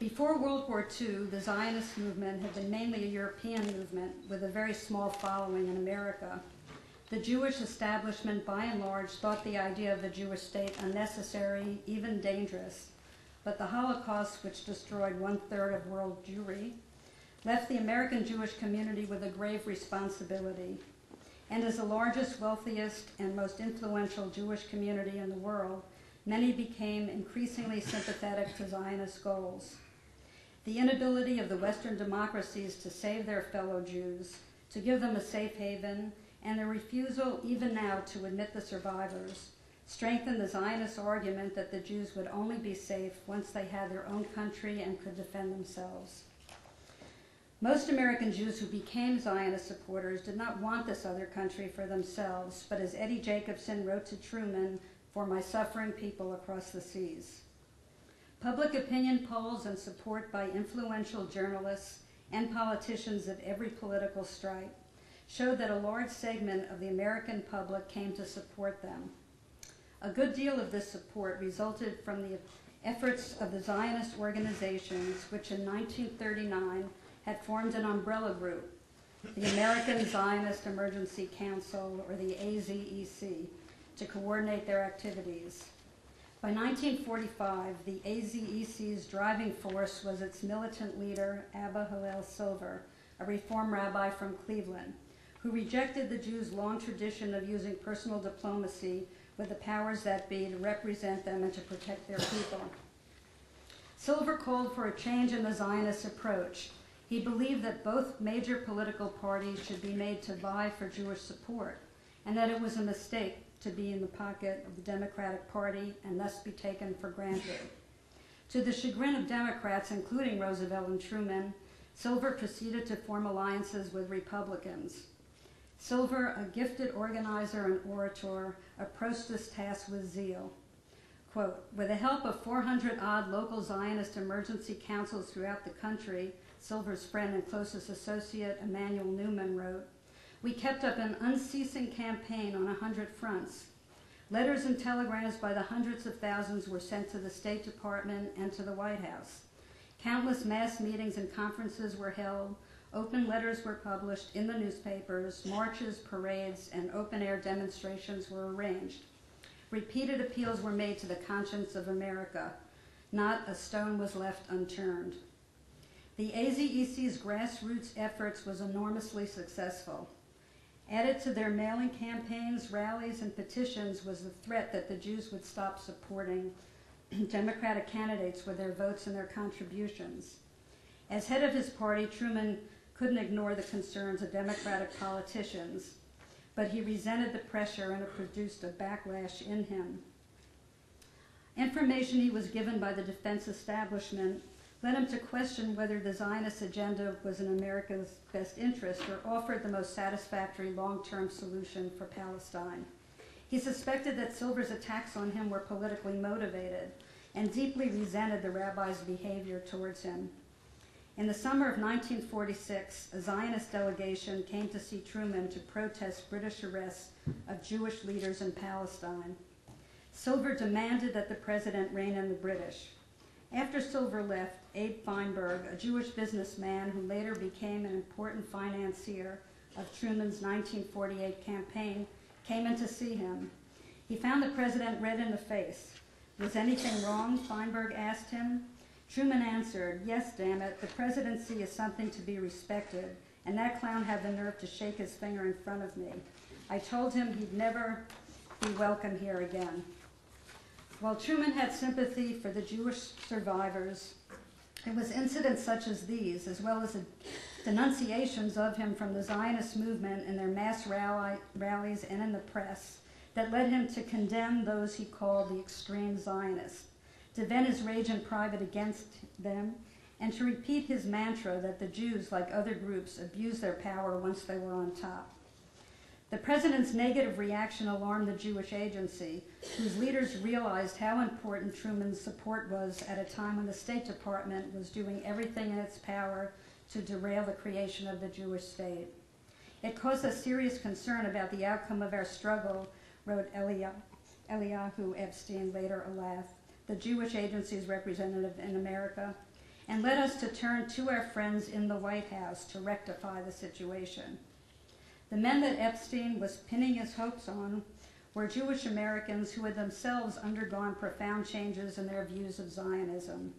Before World War II, the Zionist movement had been mainly a European movement with a very small following in America. The Jewish establishment, by and large, thought the idea of the Jewish state unnecessary, even dangerous. But the Holocaust, which destroyed 1/3 of world Jewry, left the American Jewish community with a grave responsibility. And as the largest, wealthiest, and most influential Jewish community in the world, many became increasingly sympathetic to Zionist goals. The inability of the Western democracies to save their fellow Jews, to give them a safe haven, and their refusal even now to admit the survivors, strengthened the Zionist argument that the Jews would only be safe once they had their own country and could defend themselves. Most American Jews who became Zionist supporters did not want this other country for themselves, but as Eddie Jacobson wrote to Truman, for my suffering people across the seas. Public opinion polls and support by influential journalists and politicians of every political stripe showed that a large segment of the American public came to support them. A good deal of this support resulted from the efforts of the Zionist organizations, which in 1939 had formed an umbrella group, the American Zionist Emergency Council, or the AZEC, to coordinate their activities. By 1945, the AZEC's driving force was its militant leader, Abba Hillel Silver, a Reform rabbi from Cleveland, who rejected the Jews' long tradition of using personal diplomacy with the powers that be to represent them and to protect their people. Silver called for a change in the Zionist approach. He believed that both major political parties should be made to vie for Jewish support, and that it was a mistake to be in the pocket of the Democratic Party and thus be taken for granted. To the chagrin of Democrats, including Roosevelt and Truman, Silver proceeded to form alliances with Republicans. Silver, a gifted organizer and orator, approached this task with zeal. Quote, with the help of 400-odd local Zionist emergency councils throughout the country, Silver's friend and closest associate, Emanuel Newman, wrote, we kept up an unceasing campaign on 100 fronts. Letters and telegrams by the hundreds of thousands were sent to the State Department and to the White House. Countless mass meetings and conferences were held. Open letters were published in the newspapers. Marches, parades, and open-air demonstrations were arranged. Repeated appeals were made to the conscience of America. Not a stone was left unturned. The AZEC's grassroots efforts was enormously successful. Added to their mailing campaigns, rallies, and petitions was the threat that the Jews would stop supporting Democratic candidates with their votes and their contributions. As head of his party, Truman couldn't ignore the concerns of Democratic politicians, but he resented the pressure and it produced a backlash in him. Information he was given by the defense establishment led him to question whether the Zionist agenda was in America's best interest or offered the most satisfactory long-term solution for Palestine. He suspected that Silver's attacks on him were politically motivated and deeply resented the rabbi's behavior towards him. In the summer of 1946, a Zionist delegation came to see Truman to protest British arrests of Jewish leaders in Palestine. Silver demanded that the president rein in the British. After Silver left, Abe Feinberg, a Jewish businessman who later became an important financier of Truman's 1948 campaign, came in to see him. He found the president red in the face. Was anything wrong? Feinberg asked him. Truman answered, yes, damn it, the presidency is something to be respected, and that clown had the nerve to shake his finger in front of me. I told him he'd never be welcome here again. While Truman had sympathy for the Jewish survivors, it was incidents such as these, as well as the denunciations of him from the Zionist movement in their mass rallies and in the press, that led him to condemn those he called the extreme Zionists, to vent his rage in private against them, and to repeat his mantra that the Jews, like other groups, abused their power once they were on top. The president's negative reaction alarmed the Jewish Agency, whose leaders realized how important Truman's support was at a time when the State Department was doing everything in its power to derail the creation of the Jewish state. It caused us serious concern about the outcome of our struggle, wrote Eliyahu Epstein, later Elath, the Jewish Agency's representative in America, and led us to turn to our friends in the White House to rectify the situation. The men that Epstein was pinning his hopes on were Jewish Americans who had themselves undergone profound changes in their views of Zionism.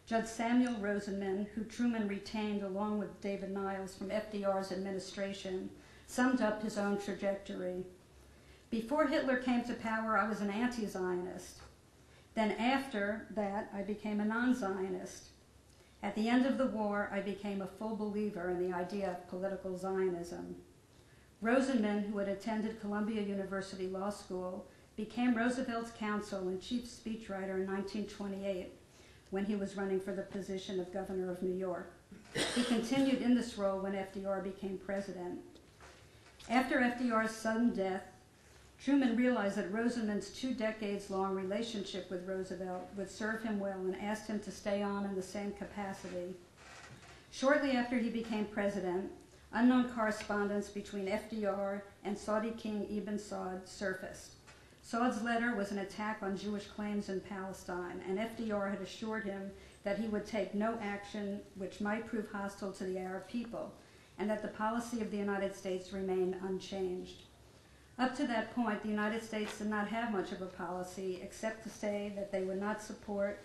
Judge Samuel Rosenman, who Truman retained along with David Niles from FDR's administration, summed up his own trajectory. Before Hitler came to power, I was an anti-Zionist. Then after that, I became a non-Zionist. At the end of the war, I became a full believer in the idea of political Zionism. Rosenman, who had attended Columbia University Law School, became Roosevelt's counsel and chief speechwriter in 1928 when he was running for the position of governor of New York. He continued in this role when FDR became president. After FDR's sudden death, Truman realized that Rosenman's 2 decades-long relationship with Roosevelt would serve him well and asked him to stay on in the same capacity. Shortly after he became president, unknown correspondence between FDR and Saudi King Ibn Saud surfaced. Saud's letter was an attack on Jewish claims in Palestine, and FDR had assured him that he would take no action which might prove hostile to the Arab people, and that the policy of the United States remained unchanged. Up to that point, the United States did not have much of a policy except to say that they would not support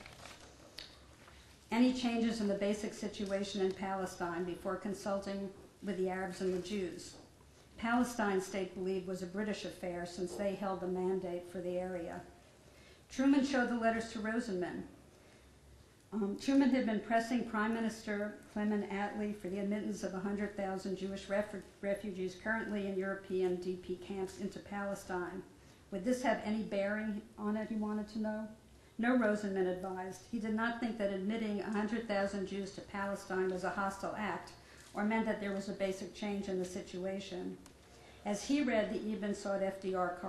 any changes in the basic situation in Palestine before consulting with the Arabs and the Jews. Palestine, state believed, was a British affair since they held the mandate for the area. Truman showed the letters to Rosenman. Truman had been pressing Prime Minister Clement Attlee for the admittance of 100,000 Jewish refugees currently in European DP camps into Palestine. Would this have any bearing on it, he wanted to know? No, Rosenman advised. He did not think that admitting 100,000 Jews to Palestine was a hostile act or meant that there was a basic change in the situation. As he read the Ibn Saud FDR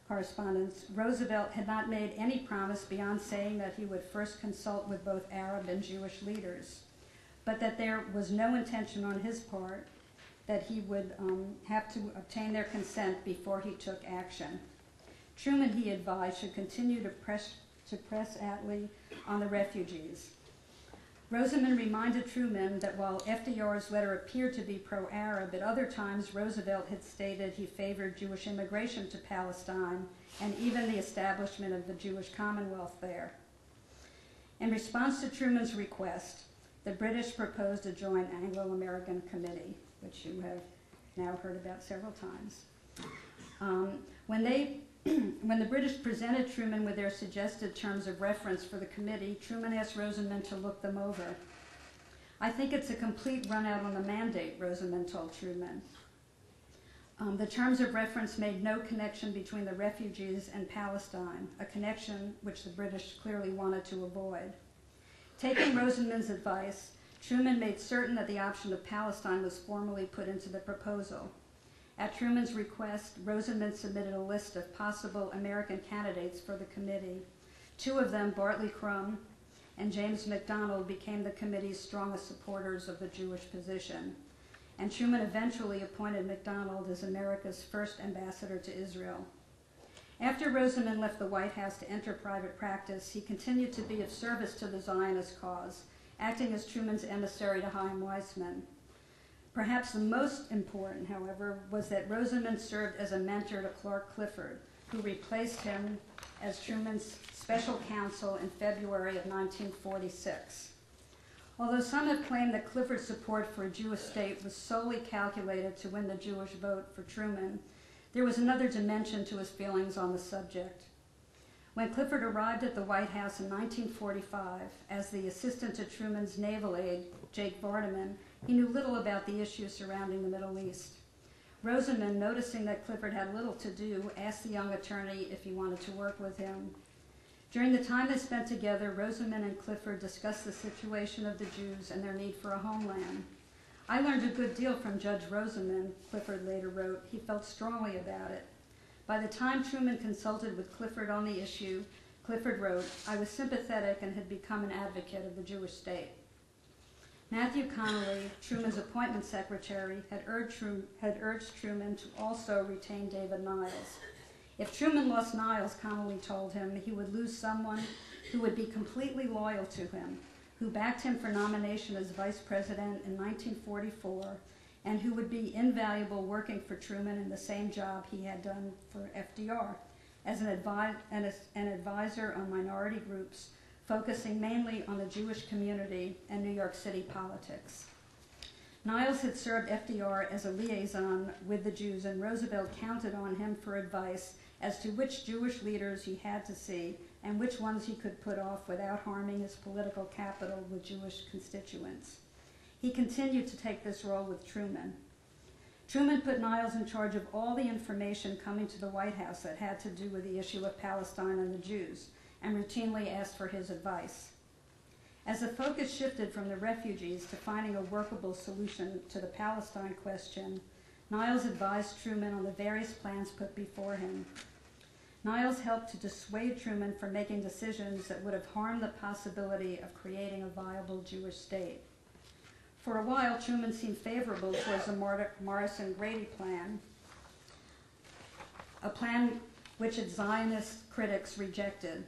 correspondence, Roosevelt had not made any promise beyond saying that he would first consult with both Arab and Jewish leaders, but that there was no intention on his part that he would have to obtain their consent before he took action. Truman, he advised, should continue to press Attlee on the refugees. Rosenman reminded Truman that while FDR's letter appeared to be pro-Arab, at other times Roosevelt had stated he favored Jewish immigration to Palestine and even the establishment of the Jewish Commonwealth there. In response to Truman's request, the British proposed a joint Anglo-American committee, which you have now heard about several times. When the British presented Truman with their suggested terms of reference for the committee, Truman asked Rosenman to look them over. I think it's a complete run-out on the mandate, Rosenman told Truman. The terms of reference made no connection between the refugees and Palestine, a connection which the British clearly wanted to avoid. Taking Rosenman's advice, Truman made certain that the option of Palestine was formally put into the proposal. At Truman's request, Rosenman submitted a list of possible American candidates for the committee. 2 of them, Bartley Crum and James McDonald, became the committee's strongest supporters of the Jewish position. And Truman eventually appointed McDonald as America's first ambassador to Israel. After Rosenman left the White House to enter private practice, he continued to be of service to the Zionist cause, acting as Truman's emissary to Chaim Weitzman. Perhaps the most important, however, was that Rosenman served as a mentor to Clark Clifford, who replaced him as Truman's special counsel in February of 1946. Although some have claimed that Clifford's support for a Jewish state was solely calculated to win the Jewish vote for Truman, there was another dimension to his feelings on the subject. When Clifford arrived at the White House in 1945 as the assistant to Truman's naval aide, Jake Vardaman, he knew little about the issues surrounding the Middle East. Rosenman, noticing that Clifford had little to do, asked the young attorney if he wanted to work with him. During the time they spent together, Rosenman and Clifford discussed the situation of the Jews and their need for a homeland. I learned a good deal from Judge Rosenman, Clifford later wrote. He felt strongly about it. By the time Truman consulted with Clifford on the issue, Clifford wrote, I was sympathetic and had become an advocate of the Jewish state. Matthew Connolly, Truman's appointment secretary, had urged Truman to also retain David Niles. If Truman lost Niles, Connolly told him, he would lose someone who would be completely loyal to him, who backed him for nomination as vice president in 1944, and who would be invaluable working for Truman in the same job he had done for FDR, as an advisor on minority groups, focusing mainly on the Jewish community and New York City politics. Niles had served FDR as a liaison with the Jews, and Roosevelt counted on him for advice as to which Jewish leaders he had to see and which ones he could put off without harming his political capital with Jewish constituents. He continued to take this role with Truman. Truman put Niles in charge of all the information coming to the White House that had to do with the issue of Palestine and the Jews, and routinely asked for his advice. As the focus shifted from the refugees to finding a workable solution to the Palestine question, Niles advised Truman on the various plans put before him. Niles helped to dissuade Truman from making decisions that would have harmed the possibility of creating a viable Jewish state. For a while, Truman seemed favorable towards the Morrison-Grady plan, a plan which its Zionist critics rejected.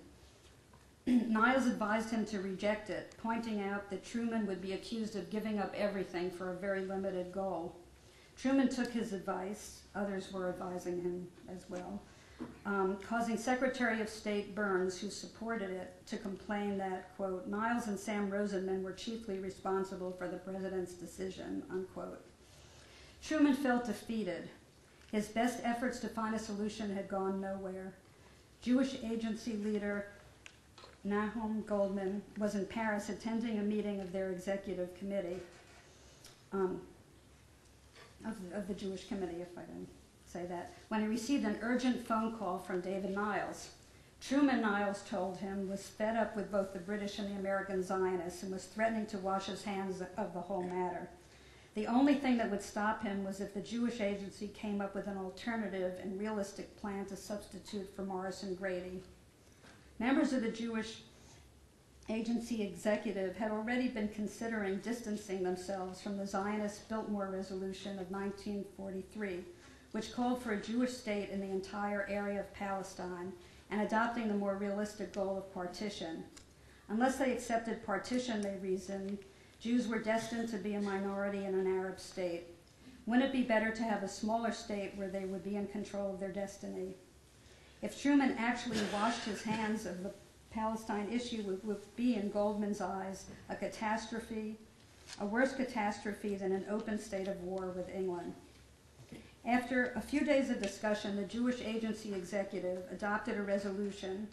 Niles advised him to reject it, pointing out that Truman would be accused of giving up everything for a very limited goal. Truman took his advice, others were advising him as well, causing Secretary of State Burns, who supported it, to complain that, quote, Niles and Sam Rosenman were chiefly responsible for the president's decision, unquote. Truman felt defeated. His best efforts to find a solution had gone nowhere. Jewish agency leader Nahum Goldman was in Paris attending a meeting of their executive committee, of the Jewish committee, if I didn't say that, when he received an urgent phone call from David Niles. Truman, Niles told him, was fed up with both the British and the American Zionists and was threatening to wash his hands of the whole matter. The only thing that would stop him was if the Jewish agency came up with an alternative and realistic plan to substitute for Morrison-Grady. Members of the Jewish agency executive had already been considering distancing themselves from the Zionist Biltmore Resolution of 1943, which called for a Jewish state in the entire area of Palestine and adopting the more realistic goal of partition. Unless they accepted partition, they reasoned, Jews were destined to be a minority in an Arab state. Wouldn't it be better to have a smaller state where they would be in control of their destiny? If Truman actually washed his hands of the Palestine issue, it would be, in Goldman's eyes, a catastrophe, a worse catastrophe than an open state of war with England. After a few days of discussion, the Jewish agency executive adopted a resolution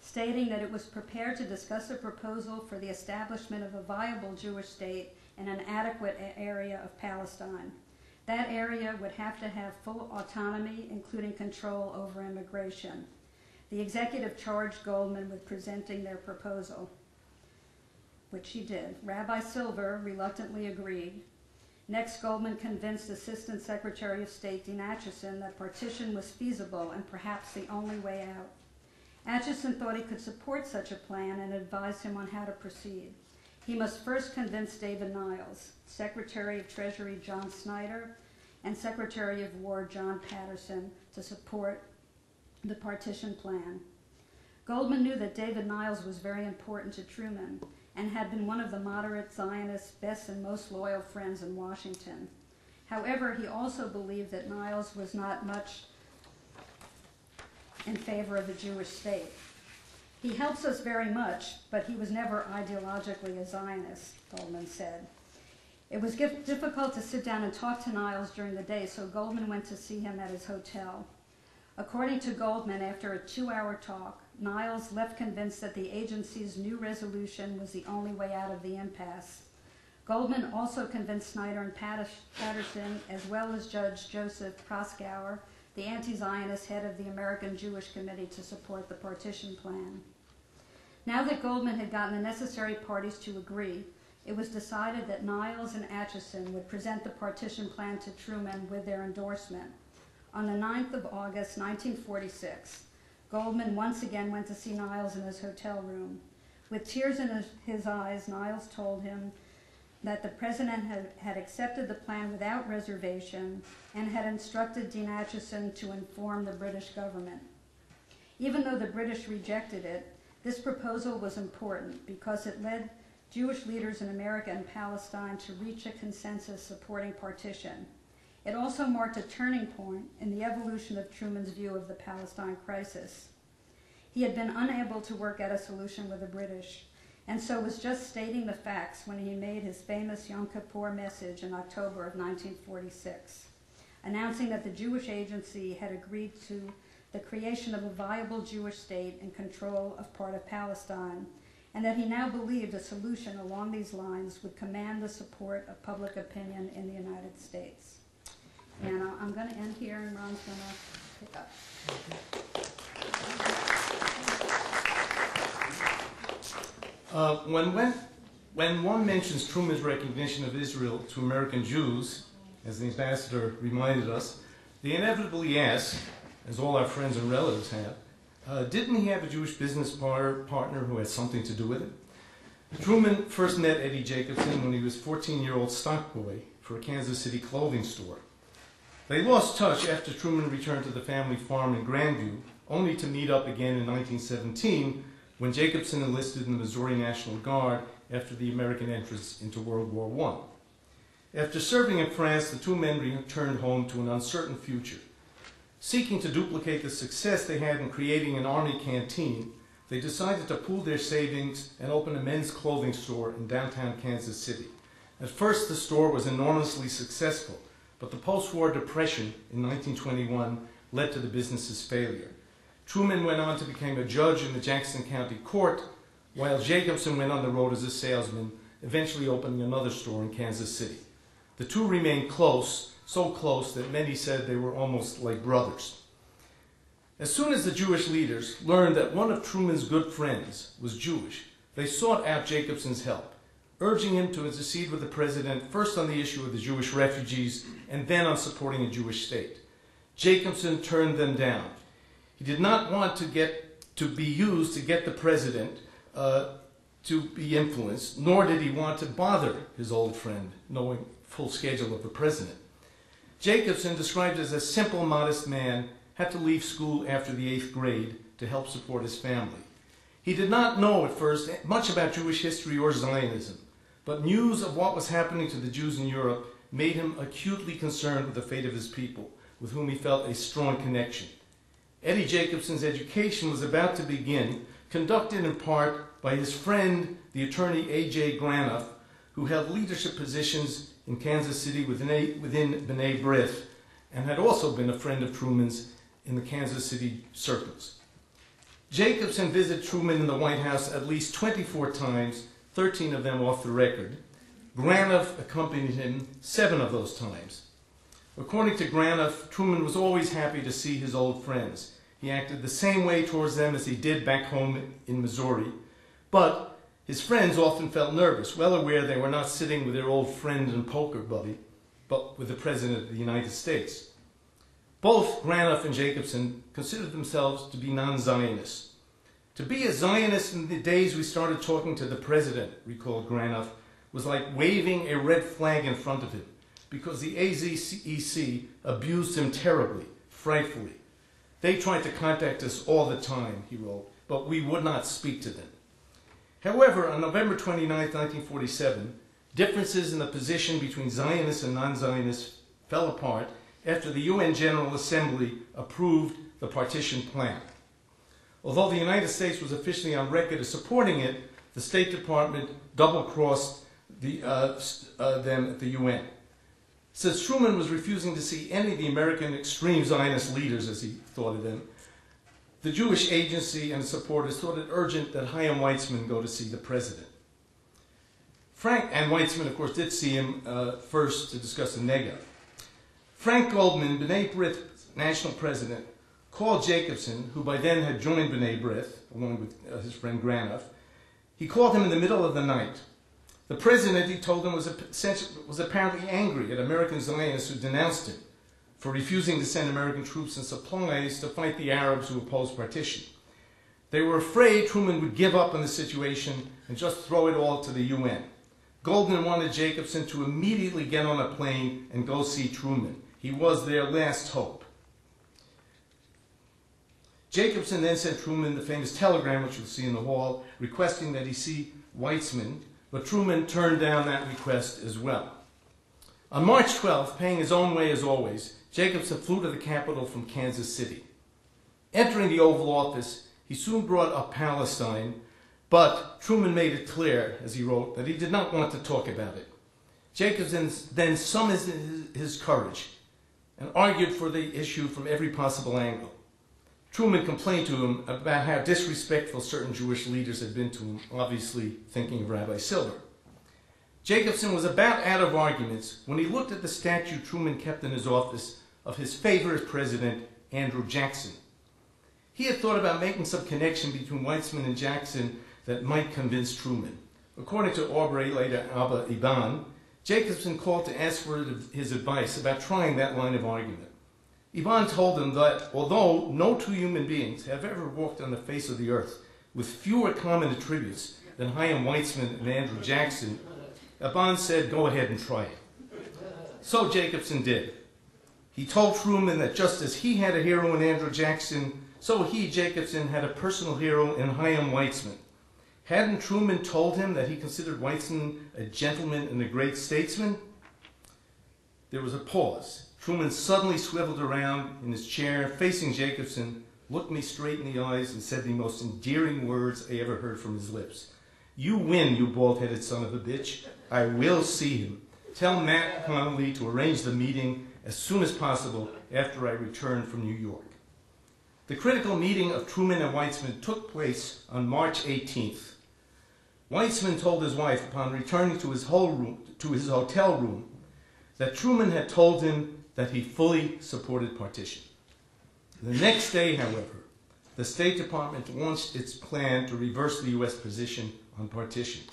stating that it was prepared to discuss a proposal for the establishment of a viable Jewish state in an adequate area of Palestine. That area would have to have full autonomy, including control over immigration. The executive charged Goldman with presenting their proposal, which he did. Rabbi Silver reluctantly agreed. Next, Goldman convinced Assistant Secretary of State Dean Acheson that partition was feasible and perhaps the only way out. Acheson thought he could support such a plan and advised him on how to proceed. He must first convince David Niles, Secretary of Treasury John Snyder, and Secretary of War John Patterson to support the partition plan. Goldman knew that David Niles was very important to Truman and had been one of the moderate Zionists' best and most loyal friends in Washington. However, he also believed that Niles was not much in favor of the Jewish state. He helps us very much, but he was never ideologically a Zionist, Goldman said. It was difficult to sit down and talk to Niles during the day, so Goldman went to see him at his hotel. According to Goldman, after a 2-hour talk, Niles left convinced that the agency's new resolution was the only way out of the impasse. Goldman also convinced Snyder and Patterson, as well as Judge Joseph Proskauer, the anti-Zionist head of the American Jewish Committee, to support the partition plan. Now that Goldman had gotten the necessary parties to agree, it was decided that Niles and Acheson would present the partition plan to Truman with their endorsement. On the 9th of August, 1946, Goldman once again went to see Niles in his hotel room. With tears in his eyes, Niles told him that the president had accepted the plan without reservation and had instructed Dean Acheson to inform the British government. Even though the British rejected it, this proposal was important because it led Jewish leaders in America and Palestine to reach a consensus supporting partition. It also marked a turning point in the evolution of Truman's view of the Palestine crisis. He had been unable to work out a solution with the British, and so was just stating the facts when he made his famous Yom Kippur message in October of 1946, announcing that the Jewish Agency had agreed to the creation of a viable Jewish state in control of part of Palestine, and that he now believed a solution along these lines would command the support of public opinion in the United States. And I'm going to end here, and Ron's going to pick up. When one mentions Truman's recognition of Israel to American Jews, as the ambassador reminded us, they inevitably ask, as all our friends and relatives have, didn't he have a Jewish business partner who had something to do with it? Truman first met Eddie Jacobson when he was a 14-year-old stock boy for a Kansas City clothing store. They lost touch after Truman returned to the family farm in Grandview, only to meet up again in 1917 when Jacobson enlisted in the Missouri National Guard after the American entrance into World War I. After serving in France, the two men returned home to an uncertain future. Seeking to duplicate the success they had in creating an army canteen, they decided to pool their savings and open a men's clothing store in downtown Kansas City. At first, the store was enormously successful, but the post-war depression in 1921 led to the business's failure. Truman went on to become a judge in the Jackson County Court, while Jacobson went on the road as a salesman, eventually opening another store in Kansas City. The two remained close, so close that many said they were almost like brothers. As soon as the Jewish leaders learned that one of Truman's good friends was Jewish, they sought out Jacobson's help, urging him to intercede with the president first on the issue of the Jewish refugees and then on supporting a Jewish state. Jacobson turned them down. He did not want to be used to get the president to be influenced, nor did he want to bother his old friend, knowing full schedule of the president. Jacobson, described as a simple, modest man, had to leave school after the 8th grade to help support his family. He did not know at first much about Jewish history or Zionism, but news of what was happening to the Jews in Europe made him acutely concerned with the fate of his people, with whom he felt a strong connection. Eddie Jacobson's education was about to begin, conducted in part by his friend, the attorney A.J. Granoff, who held leadership positions in Kansas City within B'nai B'rith, and had also been a friend of Truman's in the Kansas City circles. Jacobson visited Truman in the White House at least 24 times, 13 of them off the record. Granoff accompanied him 7 of those times. According to Granoff, Truman was always happy to see his old friends. He acted the same way towards them as he did back home in Missouri, but his friends often felt nervous, well aware they were not sitting with their old friend and poker buddy, but with the President of the United States. Both Granoff and Jacobson considered themselves to be non-Zionists. To be a Zionist in the days we started talking to the President, recalled Granoff, was like waving a red flag in front of him, because the AZEC abused him terribly, frightfully. They tried to contact us all the time, he wrote, but we would not speak to them. However, on November 29, 1947, differences in the position between Zionists and non-Zionists fell apart after the UN General Assembly approved the Partition plan. Although the United States was officially on record as supporting it, the State Department double-crossed them at the UN. Since Truman was refusing to see any of the American extreme Zionist leaders, as he thought of them, the Jewish Agency and supporters thought it urgent that Chaim Weitzman go to see the president. And Weitzman, of course, did see him first to discuss the Negev. Frank Goldman, B'nai B'rith national president, called Jacobson, who by then had joined B'nai B'rith, along with his friend Granoff. He called him in the middle of the night. The president, he told him, was apparently angry at American Zionists who denounced him for refusing to send American troops and supplies to fight the Arabs who opposed partition. They were afraid Truman would give up on the situation and just throw it all to the UN. Goldman wanted Jacobson to immediately get on a plane and go see Truman. He was their last hope. Jacobson then sent Truman the famous telegram, which you'll see in the hall, requesting that he see Weitzman, but Truman turned down that request as well. On March 12th, paying his own way as always, Jacobson flew to the capital from Kansas City. Entering the Oval Office, He soon brought up Palestine, but Truman made it clear, as he wrote, that he did not want to talk about it. Jacobson then summoned his courage and argued for the issue from every possible angle. Truman complained to him about how disrespectful certain Jewish leaders had been to him, obviously thinking of Rabbi Silver. Jacobson was about out of arguments when he looked at the statue Truman kept in his office of his favorite president, Andrew Jackson. He had thought about making some connection between Weitzman and Jackson that might convince Truman. According to Aubrey, later Abba Iban, Jacobson called to ask for his advice about trying that line of argument. Iban told him that although no two human beings have ever walked on the face of the earth with fewer common attributes than Chaim Weitzman and Andrew Jackson, Iban said, go ahead and try it. So Jacobson did. He told Truman that just as he had a hero in Andrew Jackson, so he, Jacobson, had a personal hero in Chaim Weitzman. Hadn't Truman told him that he considered Weitzman a gentleman and a great statesman? There was a pause. Truman suddenly swiveled around in his chair, facing Jacobson, looked me straight in the eyes, and said the most endearing words I ever heard from his lips. You win, you bald-headed son of a bitch. I will see him. Tell Matt Connolly to arrange the meeting as soon as possible after I return from New York. The critical meeting of Truman and Weitzman took place on March 18th. Weitzman told his wife upon returning to his hotel room that Truman had told him that he fully supported partition. The next day, however, the State Department launched its plan to reverse the U.S. position on partition.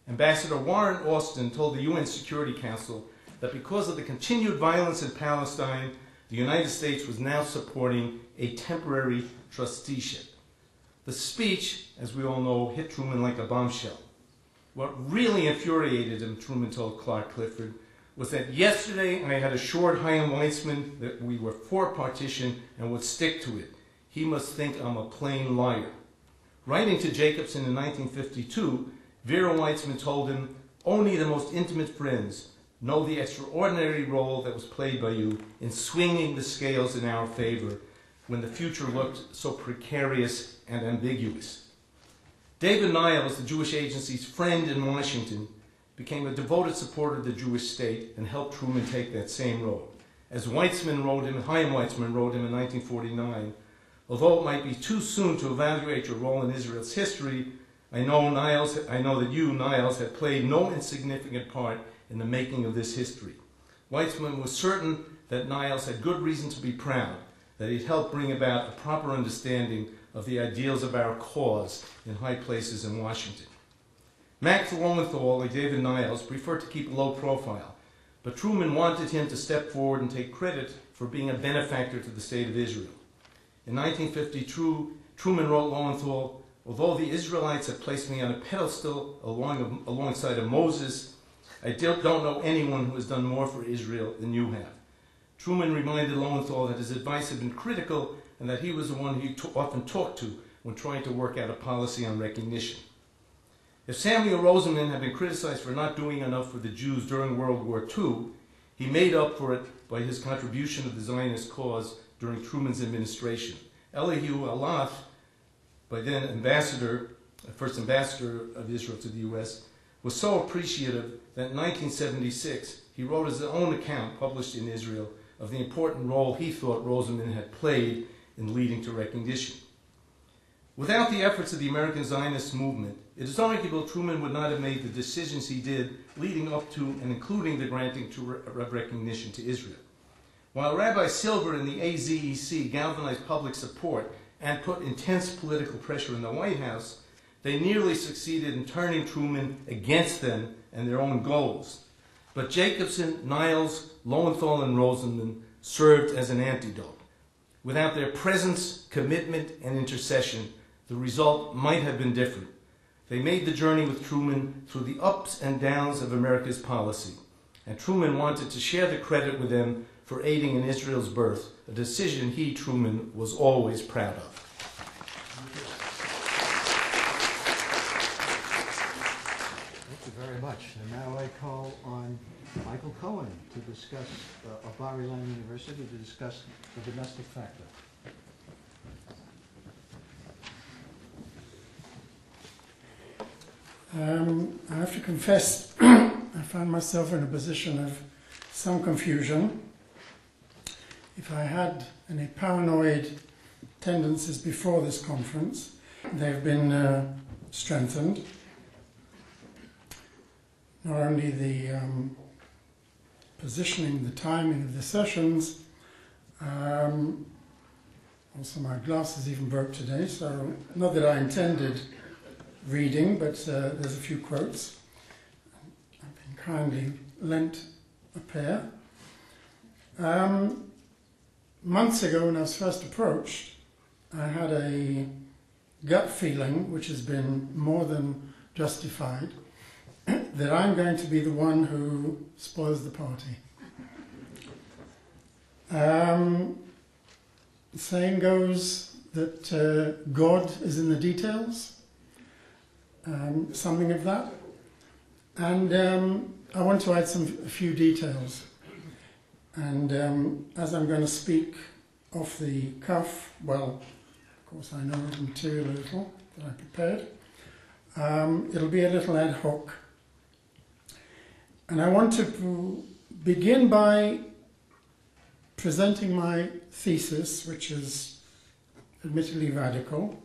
Ambassador Warren Austin told the UN Security Council that because of the continued violence in Palestine, the United States was now supporting a temporary trusteeship. The speech, as we all know, hit Truman like a bombshell. What really infuriated him, Truman told Clark Clifford, was that yesterday I had assured Chaim Weitzman that we were for partition and would stick to it. He must think I'm a plain liar. Writing to Jacobson in 1952, Vera Weitzman told him, only the most intimate friends know the extraordinary role that was played by you in swinging the scales in our favor when the future looked so precarious and ambiguous. David Niles, the Jewish Agency's friend in Washington, became a devoted supporter of the Jewish state and helped Truman take that same road. As Chaim Weitzman wrote him in 1949, although it might be too soon to evaluate your role in Israel's history, I know that you, Niles, have played no insignificant part in the making of this history. Weitzman was certain that Niles had good reason to be proud, that he'd helped bring about a proper understanding of the ideals of our cause in high places in Washington. Max Lowenthal, like David Niles, preferred to keep a low profile, but Truman wanted him to step forward and take credit for being a benefactor to the state of Israel. In 1950, Truman wrote Lowenthal, although the Israelites have placed me on a pedestal alongside of Moses, I don't know anyone who has done more for Israel than you have. Truman reminded Lowenthal that his advice had been critical and that he was the one he often talked to when trying to work out a policy on recognition. If Samuel Rosenman had been criticized for not doing enough for the Jews during World War II, he made up for it by his contribution to the Zionist cause during Truman's administration. Elihu Alaf, by then first ambassador of Israel to the U.S., was so appreciative that in 1976 he wrote his own account published in Israel of the important role he thought Rosenman had played in leading to recognition. Without the efforts of the American Zionist movement, it is arguable Truman would not have made the decisions he did leading up to and including the granting of recognition to Israel. While Rabbi Silver and the AZEC galvanized public support and put intense political pressure in the White House, they nearly succeeded in turning Truman against them and their own goals. But Jacobson, Niles, Lowenthal, and Rosenman served as an antidote. Without their presence, commitment, and intercession, the result might have been different. They made the journey with Truman through the ups and downs of America's policy, and Truman wanted to share the credit with them for aiding in Israel's birth, a decision he, Truman, was always proud of. Thank you very much. And now I call on Michael Cohen to discuss, of Bar-Ilan University, to discuss the domestic factor. I have to confess, I found myself in a position of some confusion. If I had any paranoid tendencies before this conference, they've been strengthened. Not only the positioning, the timing of the sessions, also my glasses even broke today, so not that I intended reading, but there's a few quotes. I've been kindly lent a pair. Months ago when I was first approached, I had a gut feeling, which has been more than justified, that I'm going to be the one who spoils the party. The saying goes that God is in the details, something of that. And I want to add a few details. And as I'm going to speak off the cuff, well, of course I know the material a little that I prepared, it'll be a little ad hoc. And I want to begin by presenting my thesis, which is admittedly radical,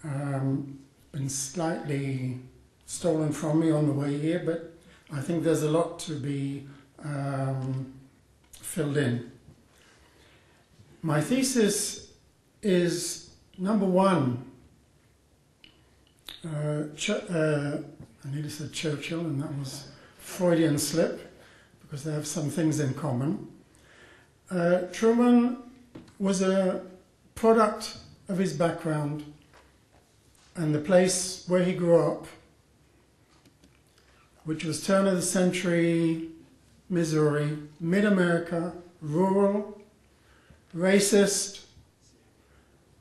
been slightly stolen from me on the way here, but I think there's a lot to be filled in. My thesis is, number one, I nearly said Churchill, and that was Freudian slip, because they have some things in common. Truman was a product of his background and the place where he grew up, which was turn of the century Missouri, mid-America, rural, racist,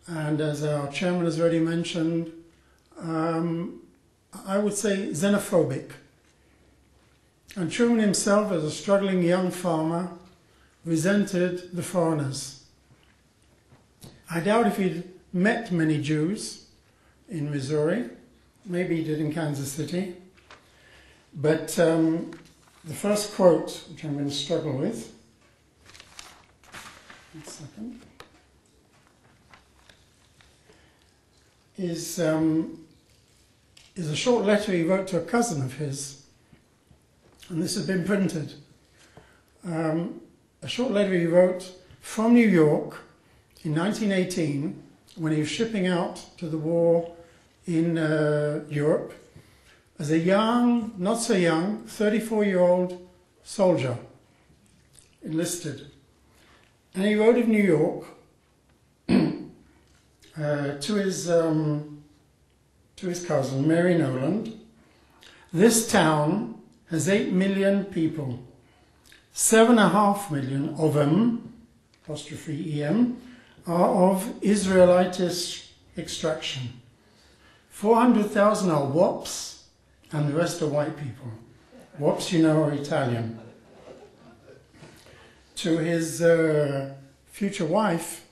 and as our chairman has already mentioned, I would say xenophobic. And Truman himself, as a struggling young farmer, resented the foreigners. I doubt if he'd met many Jews in Missouri, maybe he did in Kansas City, but the first quote, which I'm going to struggle with, one second, is a short letter he wrote to a cousin of his, and this has been printed. A short letter he wrote from New York in 1918 when he was shipping out to the war in Europe as a young, not so young, 34-year-old soldier, enlisted. And he wrote of New York to his cousin, Mary Noland. This town has 8 million people. 7.5 million of them, apostrophe EM, are of Israelitish extraction. 400,000 are WOPs, and the rest are white people. WOPs, you know, are Italian. To his future wife,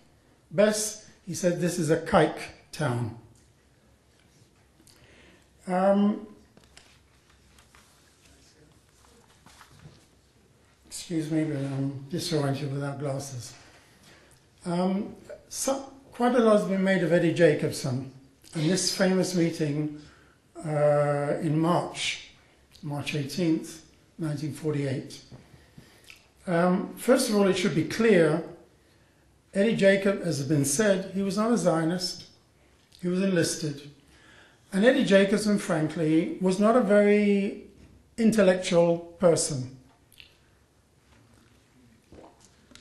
Bess, he said this is a kike town. Excuse me, but I'm disoriented without glasses. Quite a lot has been made of Eddie Jacobson and this famous meeting in March 18th, 1948. First of all, it should be clear, Eddie Jacob, as has been said, he was not a Zionist, he was enlisted. And Eddie Jacobson, frankly, was not a very intellectual person.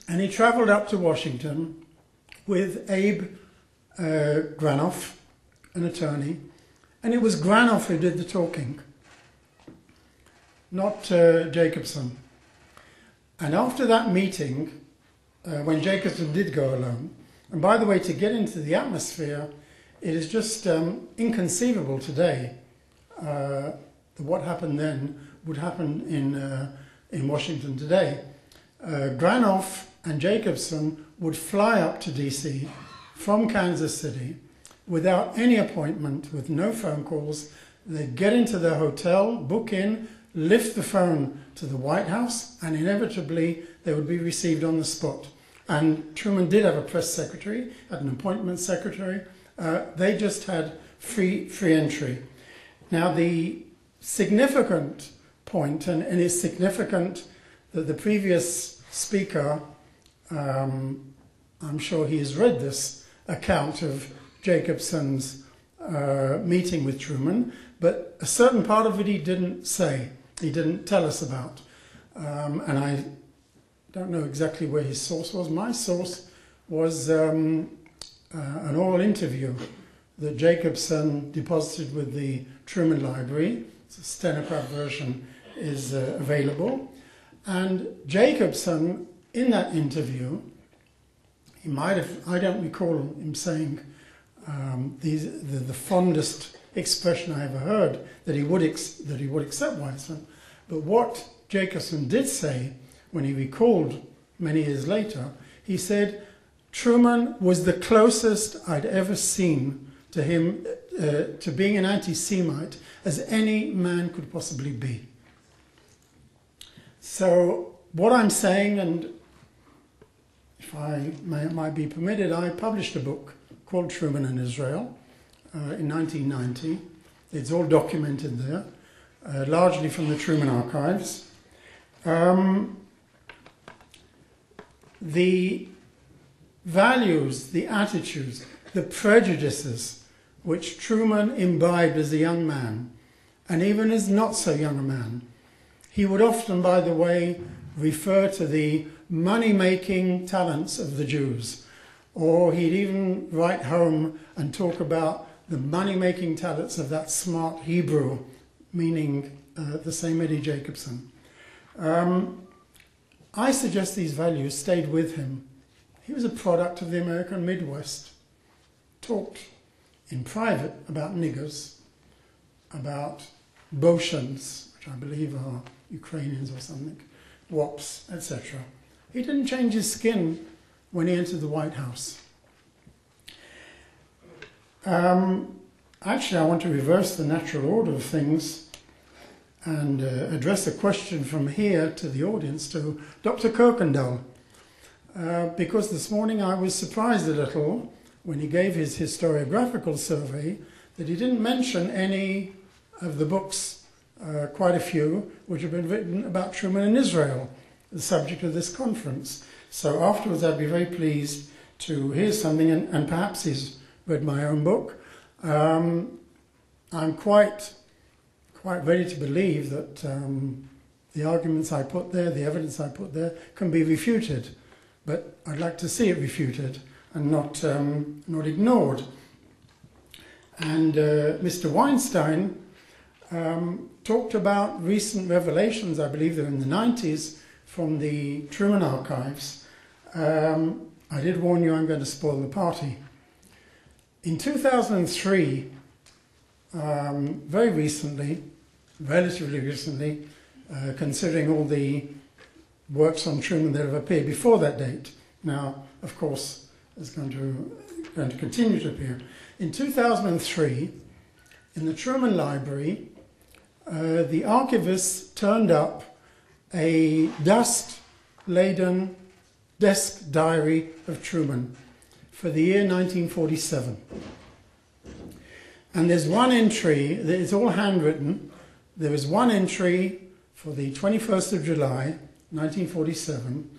And he traveled up to Washington with Abe Granoff, an attorney, and it was Granoff who did the talking, not Jacobson. And after that meeting, when Jacobson did go alone, and by the way, to get into the atmosphere, it is just inconceivable today that what happened then would happen in Washington today. Granoff and Jacobson would fly up to DC from Kansas City without any appointment, with no phone calls, They'd get into their hotel, book in, lift the phone to the White House, and inevitably they would be received on the spot. And Truman did have a press secretary, had an appointment secretary. They just had free entry. Now the significant point, and it's significant that the previous speaker, I'm sure he has read this account of Jacobson's meeting with Truman, but a certain part of it he didn't say, he didn't tell us about. And I don't know exactly where his source was. My source was an oral interview that Jacobson deposited with the Truman Library. The stenograph version is available. And Jacobson, in that interview, he might have, I don't recall him saying the fondest expression I ever heard that he would accept Weitzman. But what Jacobson did say when he recalled many years later, he said, Truman was the closest I'd ever seen to him, to being an anti-Semite as any man could possibly be. So what I'm saying, and if I might be permitted, I published a book called Truman and Israel in 1990. It's all documented there, largely from the Truman archives. The values, the attitudes, the prejudices which Truman imbibed as a young man, and even as not so young a man. He would often, by the way, refer to the money-making talents of the Jews, or he'd even write home and talk about the money-making talents of that smart Hebrew, meaning the same Eddie Jacobson. I suggest these values stayed with him. He was a product of the American Midwest. Talked in private about niggers, about Boshans, which I believe are Ukrainians or something, wops, etc. He didn't change his skin when he entered the White House. Actually, I want to reverse the natural order of things and address a question from here to the audience, to Dr. Kirkendall, because this morning I was surprised a little when he gave his historiographical survey that he didn't mention any of the books, quite a few, which have been written about Truman and Israel, the subject of this conference. So afterwards I'd be very pleased to hear something, and perhaps he's read my own book. I'm quite ready to believe that the arguments I put there, the evidence I put there, can be refuted. But I'd like to see it refuted and not ignored. And Mr. Weinstein talked about recent revelations, I believe they're in the 90s, from the Truman archives. I did warn you I'm going to spoil the party. In 2003, very recently, relatively recently, considering all the works on Truman that have appeared before that date, now, of course, is going to continue to appear. In 2003, in the Truman Library, the archivists turned up a dust-laden desk diary of Truman for the year 1947. And there's one entry, it's all handwritten, there is one entry for the 21st of July, 1947,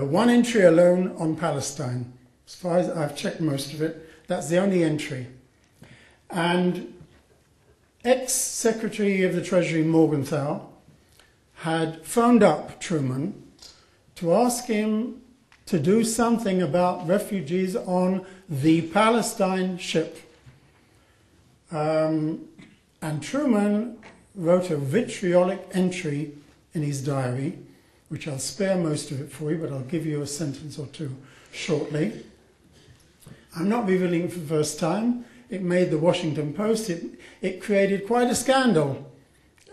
one entry alone on Palestine. As far as I've checked most of it, that's the only entry. And ex-Secretary of the Treasury Morgenthau had phoned up Truman to ask him to do something about refugees on the Palestine ship. And Truman wrote a vitriolic entry in his diary, which I'll spare most of it for you, but I'll give you a sentence or two shortly. I'm not revealing it for the first time. It made the Washington Post. It created quite a scandal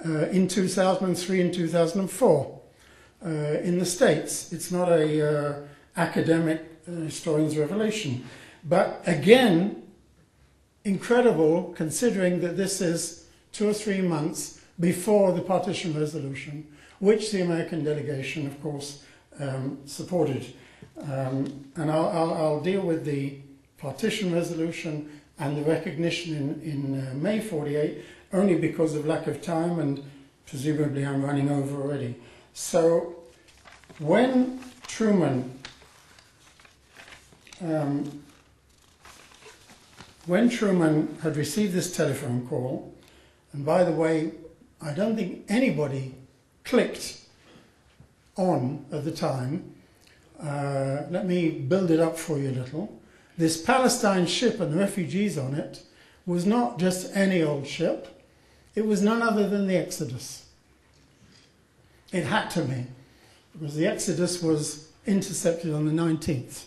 in 2003 and 2004 in the States. It's not a academic historian's revelation. But again, incredible considering that this is 2 or 3 months before the partition resolution, which the American delegation, of course, supported. And I'll deal with the partition resolution and the recognition in May 48 only because of lack of time, and presumably I'm running over already. So when Truman had received this telephone call, and by the way, I don't think anybody clicked on at the time. Let me build it up for you a little. This Palestine ship and the refugees on it was not just any old ship. It was none other than the Exodus. It had to be, because the Exodus was intercepted on the 19th.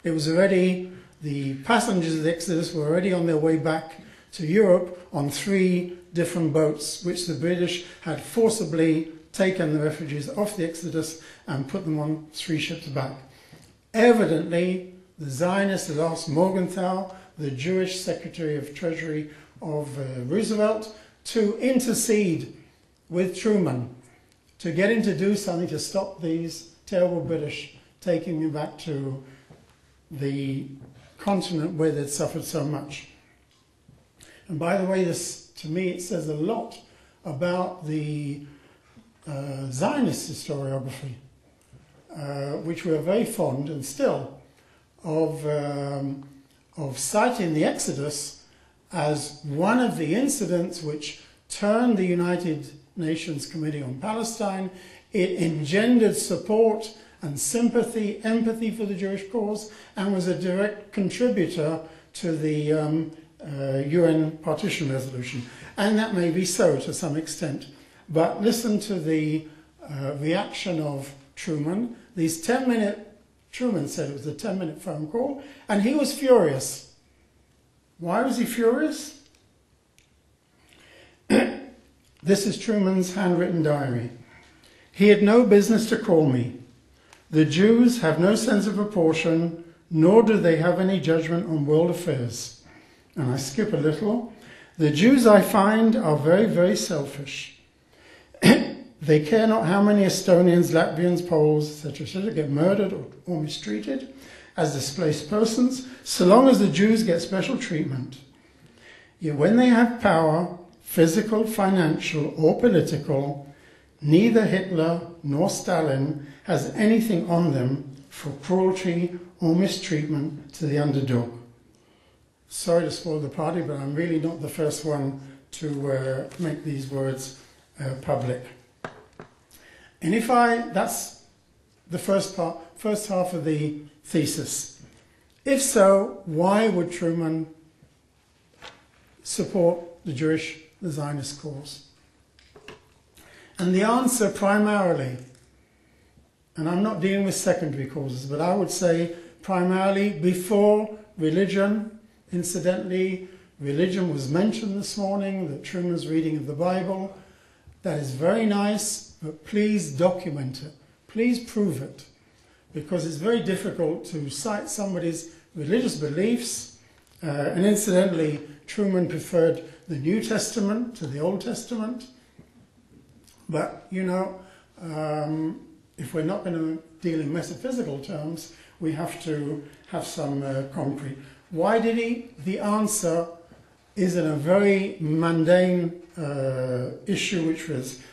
It was already, the passengers of the Exodus were already on their way back to Europe on 3 different boats, which the British had forcibly taken the refugees off the Exodus and put them on 3 ships back. Evidently, the Zionists had asked Morgenthau, the Jewish Secretary of Treasury of Roosevelt, to intercede with Truman to get him to do something to stop these terrible British taking him back to the continent where they'd suffered so much. And by the way, this, to me, it says a lot about the Zionist historiography, which we are very fond, and still, of citing the Exodus as one of the incidents which turned the United Nations Committee on Palestine. It engendered support and sympathy, empathy for the Jewish cause, and was a direct contributor to the UN partition resolution. And that may be so to some extent. But listen to the reaction of Truman. These 10-minute, Truman said it was a 10-minute phone call, and he was furious. Why was he furious? This is Truman's handwritten diary. He had no business to call me. The Jews have no sense of proportion, nor do they have any judgment on world affairs. And I skip a little. The Jews, I find, are very, very selfish. They care not how many Estonians, Latvians, Poles, etc., get murdered or mistreated as displaced persons, so long as the Jews get special treatment. Yet when they have power, physical, financial, or political, neither Hitler nor Stalin has anything on them for cruelty or mistreatment to the underdog. Sorry to spoil the party, but I'm really not the first one to make these words public. And that's the first half of the thesis. If so, why would Truman support the Zionist cause? And the answer primarily, and I'm not dealing with secondary causes, but I would say primarily before religion. Incidentally, religion was mentioned this morning, that Truman's reading of the Bible. That is very nice, but please document it. Please prove it, because it's very difficult to cite somebody's religious beliefs. And incidentally, Truman preferred the New Testament to the Old Testament. But, you know, if we're not going to deal in metaphysical terms, we have to have some concrete. Why did he? The answer is in a very mundane issue which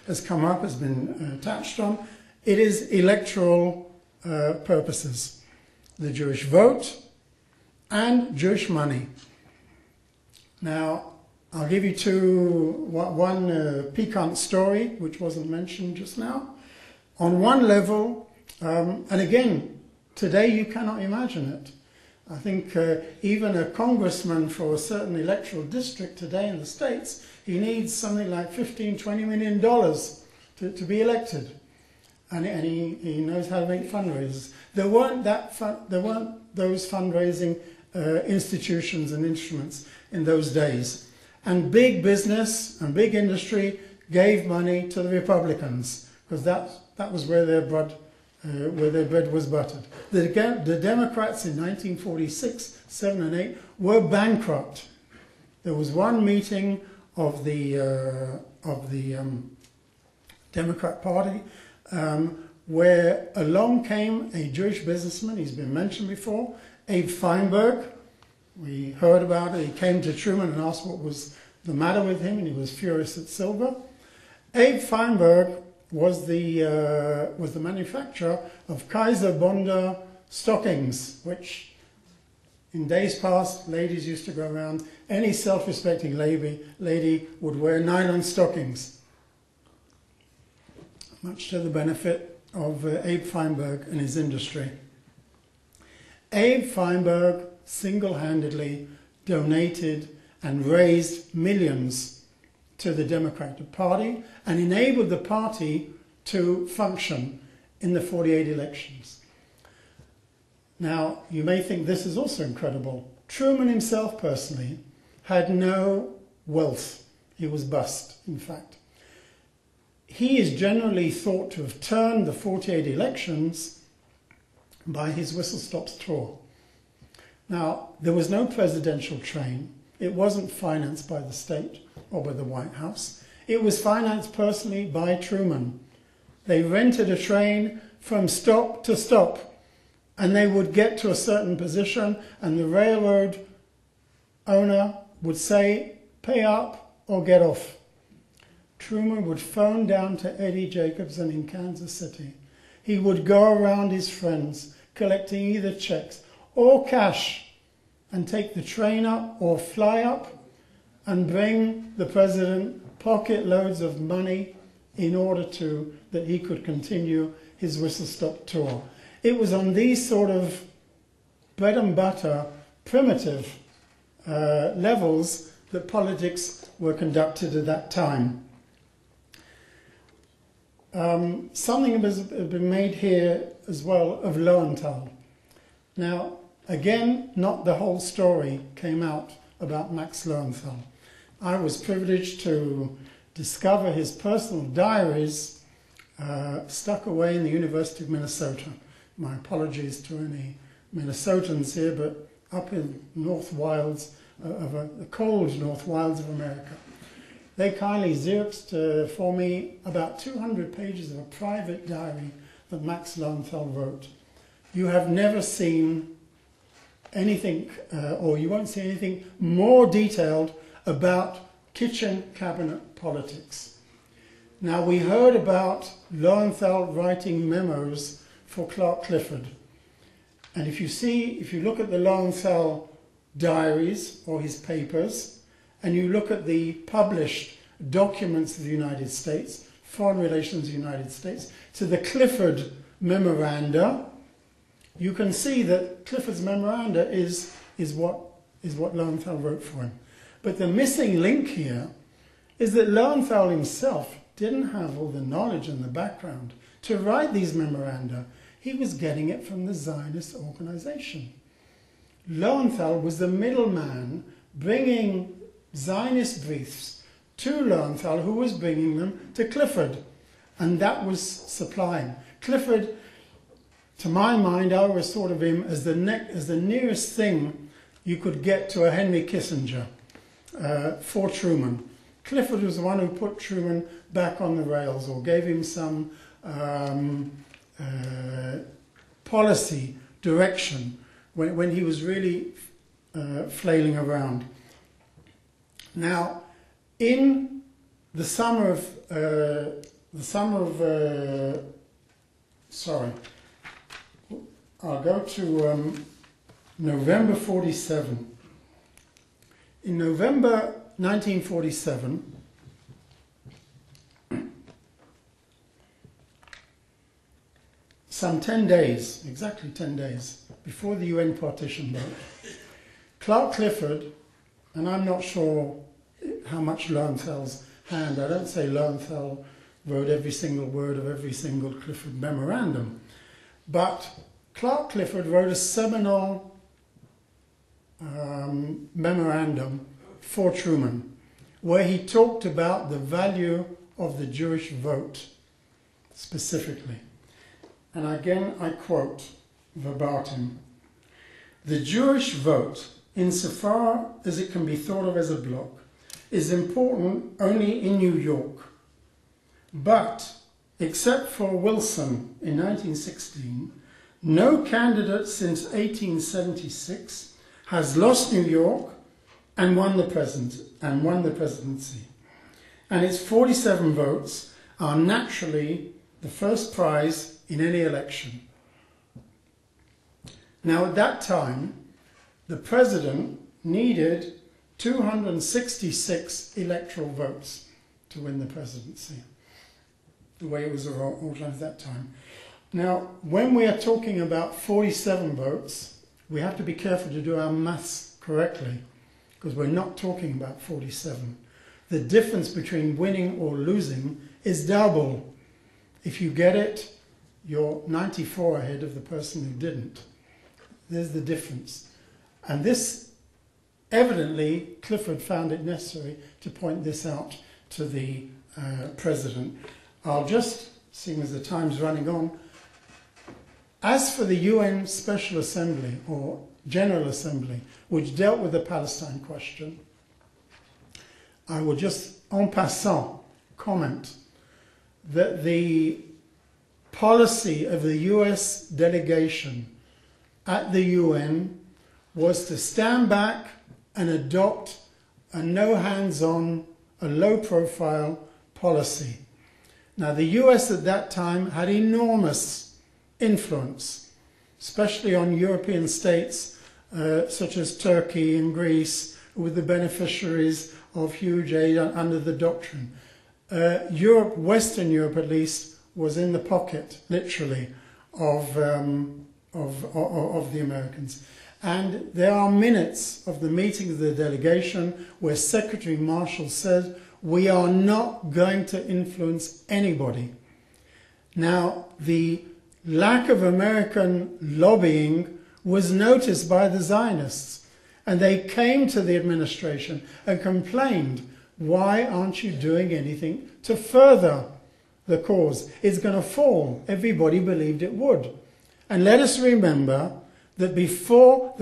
has come up, has been touched on. It is electoral purposes. The Jewish vote and Jewish money. Now, I'll give you one piquant story, which wasn't mentioned just now. On one level, and again, today you cannot imagine it. I think even a congressman for a certain electoral district today in the States, he needs something like $15–20 million to be elected. And he knows how to make fundraisers. There weren't those fundraising institutions and instruments in those days. And big business and big industry gave money to the Republicans, because that was where their bread was buttered. The Democrats in 1946, 7 and 8 were bankrupt. There was one meeting of the Democrat Party, where along came a Jewish businessman. He's been mentioned before, Abe Feinberg. We heard about it. He came to Truman and asked what was the matter with him, and he was furious at silver. Abe Feinberg was the manufacturer of Kaiser Bonda stockings, which in days past ladies used to go around. Any self-respecting lady would wear nylon stockings, much to the benefit of Abe Feinberg and his industry. Abe Feinberg single-handedly donated and raised millions to the Democratic Party and enabled the party to function in the 48 elections. Now, you may think this is also incredible. Truman himself personally had no wealth. He was bust, in fact. He is generally thought to have turned the 48 elections by his whistle-stops tour. Now, there was no presidential train. It wasn't financed by the state or by the White House. It was financed personally by Truman. They rented a train from stop to stop, and they would get to a certain position, and the railroad owner would say, pay up or get off. Truman would phone down to Eddie Jacobson in Kansas City. He would go around his friends, collecting either checks or cash, and take the train up or fly up and bring the president pocket loads of money in order that he could continue his whistle-stop tour. It was on these sort of bread and butter, primitive levels that politics were conducted at that time. Something has been made here as well of Lowenthal. Now, again, not the whole story came out about Max Lowenthal. I was privileged to discover his personal diaries stuck away in the University of Minnesota. My apologies to any Minnesotans here, but up in North Wilds, the cold North Wilds of America. They kindly xeroxed for me about 200 pages of a private diary that Max Lowenthal wrote. You have never seen anything, or you won't see anything more detailed about kitchen cabinet politics. Now, we heard about Lowenthal writing memos for Clark Clifford. And if you look at the Lowenthal diaries or his papers, and you look at the published documents of the United States, Foreign Relations of the United States, to the Clifford memoranda, you can see that Clifford's memoranda is what Lowenthal wrote for him. But the missing link here is that Lowenthal himself didn't have all the knowledge and the background to write these memoranda. He was getting it from the Zionist organization. Lowenthal was the middleman bringing Zionist briefs to Lowenthal, who was bringing them to Clifford. And that was supplying. Clifford, to my mind, I always thought of him as the nearest thing you could get to a Henry Kissinger for Truman. Clifford was the one who put Truman back on the rails or gave him some policy direction when he was really flailing around. Now, in the summer of I'll go to November 47. In November 1947, some 10 days, exactly 10 days, before the UN partition vote, Clark Clifford, and I'm not sure how much Lowenthal's hand, I don't say Lowenthal wrote every single word of every single Clifford memorandum, but Clark Clifford wrote a seminal memorandum for Truman, where he talked about the value of the Jewish vote specifically. And again, I quote verbatim, "The Jewish vote, insofar as it can be thought of as a bloc, is important only in New York. But, except for Wilson in 1916, no candidate since 1876 has lost New York and won the presidency. And its 47 votes are naturally the first prize in any election. Now, at that time, the president needed 266 electoral votes to win the presidency, the way it was organized at that time. Now, when we are talking about 47 votes, we have to be careful to do our maths correctly, because we're not talking about 47. The difference between winning or losing is double. If you get it, you're 94 ahead of the person who didn't. There's the difference. And this, evidently, Clifford found it necessary to point this out to the president. I'll just, seeing as the time's running on, as for the UN Special Assembly, or General Assembly, which dealt with the Palestine question, I will just, en passant, comment that the policy of the US delegation at the UN was to stand back and adopt a no hands-on, a low-profile policy. Now, the US at that time had enormous influence, especially on European states such as Turkey and Greece, who were the beneficiaries of huge aid under the doctrine. Europe, Western Europe at least, was in the pocket, literally, of the Americans. And there are minutes of the meeting of the delegation where Secretary Marshall said, "We are not going to influence anybody." Now, the lack of American lobbying was noticed by the Zionists, and they came to the administration and complained, "Why aren't you doing anything to further the cause? It's going to fall." Everybody believed it would. And let us remember that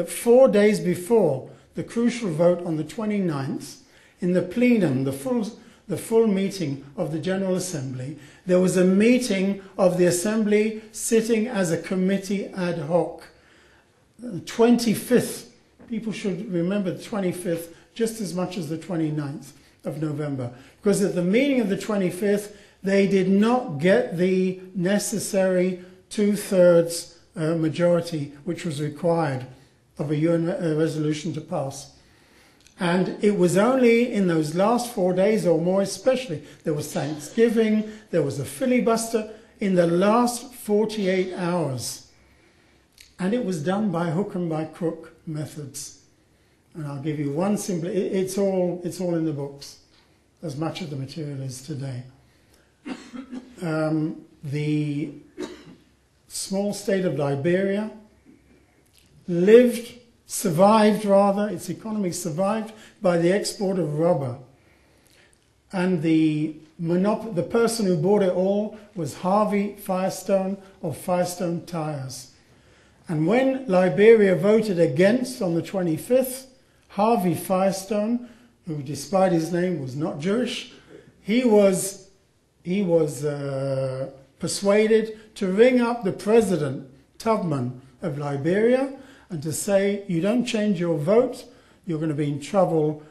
4 days before the crucial vote on the 29th, in the plenum, the full meeting of the General Assembly, there was a meeting of the Assembly sitting as a committee ad hoc. The 25th, people should remember the 25th just as much as the 29th of November, because at the meeting of the 25th, they did not get the necessary 2/3 majority which was required of a UN resolution to pass. And it was only in those last 4 days or more, especially, there was Thanksgiving, there was a filibuster, in the last 48 hours. And it was done by hook and by crook methods. And I'll give you one simple, it's all in the books, as much of the material is today. The small state of Liberia survived, its economy survived by the export of rubber. And the person who bought it all was Harvey Firestone of Firestone Tires. And when Liberia voted against on the 25th, Harvey Firestone, who despite his name was not Jewish, he was persuaded to ring up the president, Tubman, of Liberia, and to say, "You don't change your vote, you're going to be in trouble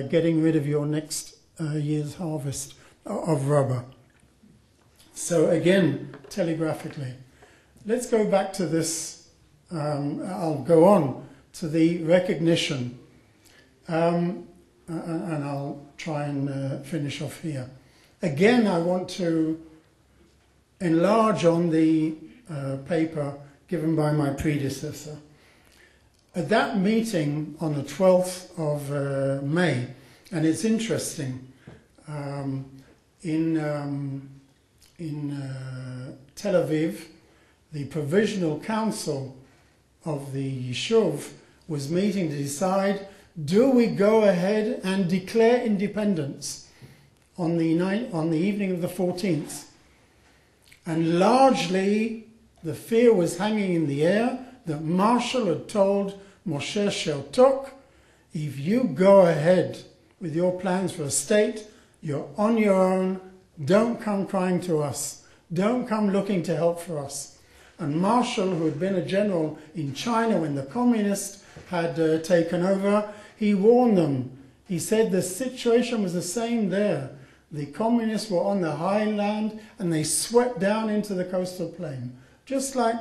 getting rid of your next year's harvest of rubber." So again, telegraphically. Let's go back to this, I'll go on to the recognition, and I'll try and finish off here. Again, I want to enlarge on the paper given by my predecessor. At that meeting on the 12th of May, and it's interesting, in Tel Aviv, the Provisional Council of the Yishuv was meeting to decide, do we go ahead and declare independence on the evening of the 14th? And largely, the fear was hanging in the air that Marshall had told Moshe Sheltok, if you go ahead with your plans for a state. You're on your own. Don't come crying to us. Don't come looking to help for us. And Marshall, who had been a general in China when the communists had taken over, he warned them. He said the situation was the same there. The communists were on the highland and they swept down into the coastal plain, just like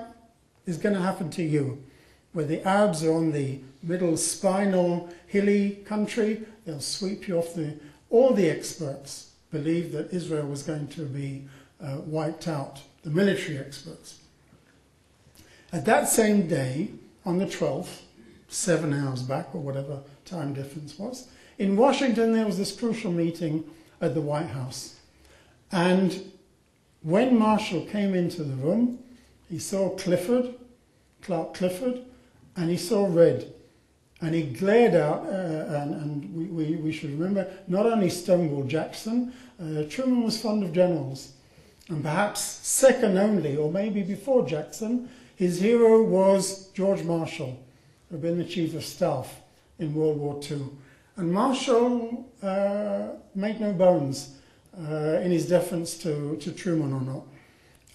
is going to happen to you, where the Arabs are on the middle spinal, hilly country. They'll sweep you off the... All the experts believed that Israel was going to be wiped out, the military experts. At that same day, on the 12th, 7 hours back or whatever time difference was, in Washington there was this crucial meeting at the White House. And when Marshall came into the room, he saw Clark Clifford, and he saw red. And he glared out, and we should remember, not only Stonewall Jackson, Truman was fond of generals. And perhaps second only, or maybe before Jackson, his hero was George Marshall, who had been the chief of staff in World War II. And Marshall made no bones in his deference to Truman or not.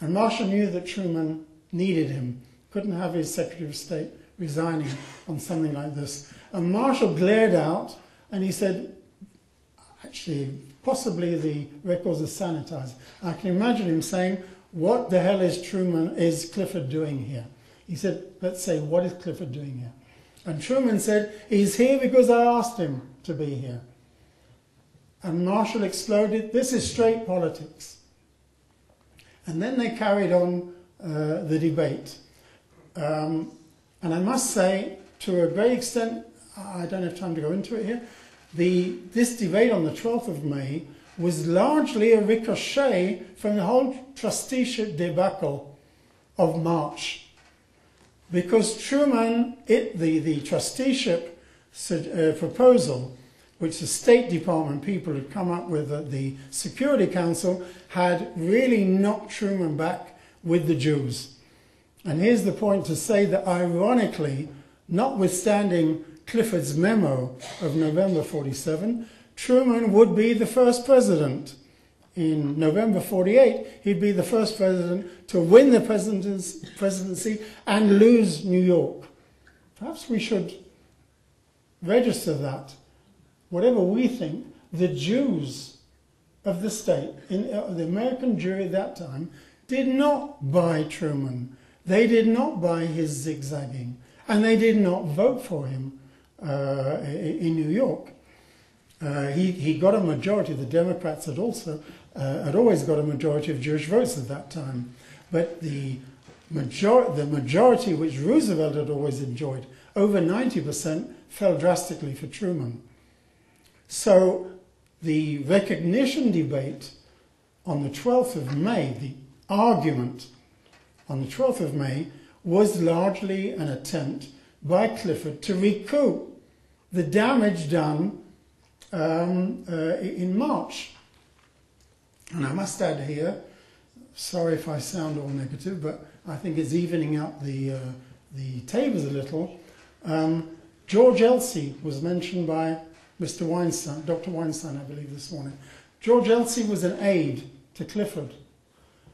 And Marshall knew that Truman needed him, couldn't have his Secretary of State resigning on something like this. And Marshall glared out and he said, actually, possibly the records are sanitized. I can imagine him saying, what the hell is Clifford doing here? He said, let's say, what is Clifford doing here? And Truman said, he's here because I asked him to be here. And Marshall exploded, this is straight politics. And then they carried on the debate. And I must say, to a great extent, I don't have time to go into it here, this debate on the 12th of May was largely a ricochet from the whole trusteeship debacle of March. Because Truman, the trusteeship proposal, which the State Department people had come up with at the Security Council, had really knocked Truman back with the Jews. And here's the point to say that ironically, notwithstanding Clifford's memo of November 47, Truman would be the first president. In November 48, he'd be the first president to win the presidency and lose New York. Perhaps we should register that. Whatever we think, the Jews of the state, the American Jewry at that time, did not buy Truman. They did not buy his zigzagging. And they did not vote for him in New York. He got a majority. The Democrats had always got a majority of Jewish votes at that time. But the majority which Roosevelt had always enjoyed, over 90%, fell drastically for Truman. So the recognition debate on the 12th of May, the argument on the 12th of May, was largely an attempt by Clifford to recoup the damage done in March. And I must add here, sorry if I sound all negative, but I think it's evening out the tables a little. George Elsey was mentioned by Mr. Weinstein, Dr. Weinstein, I believe, this morning. George Elsey was an aide to Clifford.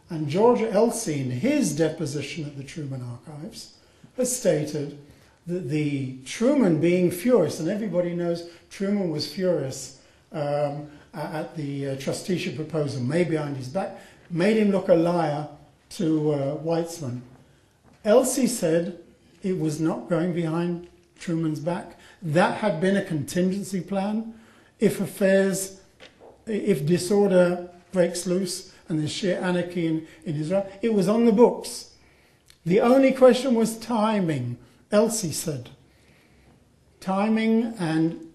And George Elsey, in his deposition at the Truman Archives, has stated that the Truman being furious, and everybody knows Truman was furious at the trusteeship proposal, made behind his back, made him look a liar to Weitzman. Elsey said it was not going behind Truman's back. That had been a contingency plan. If disorder breaks loose and there's sheer anarchy in Israel, it was on the books. The only question was timing, Elsey said. Timing and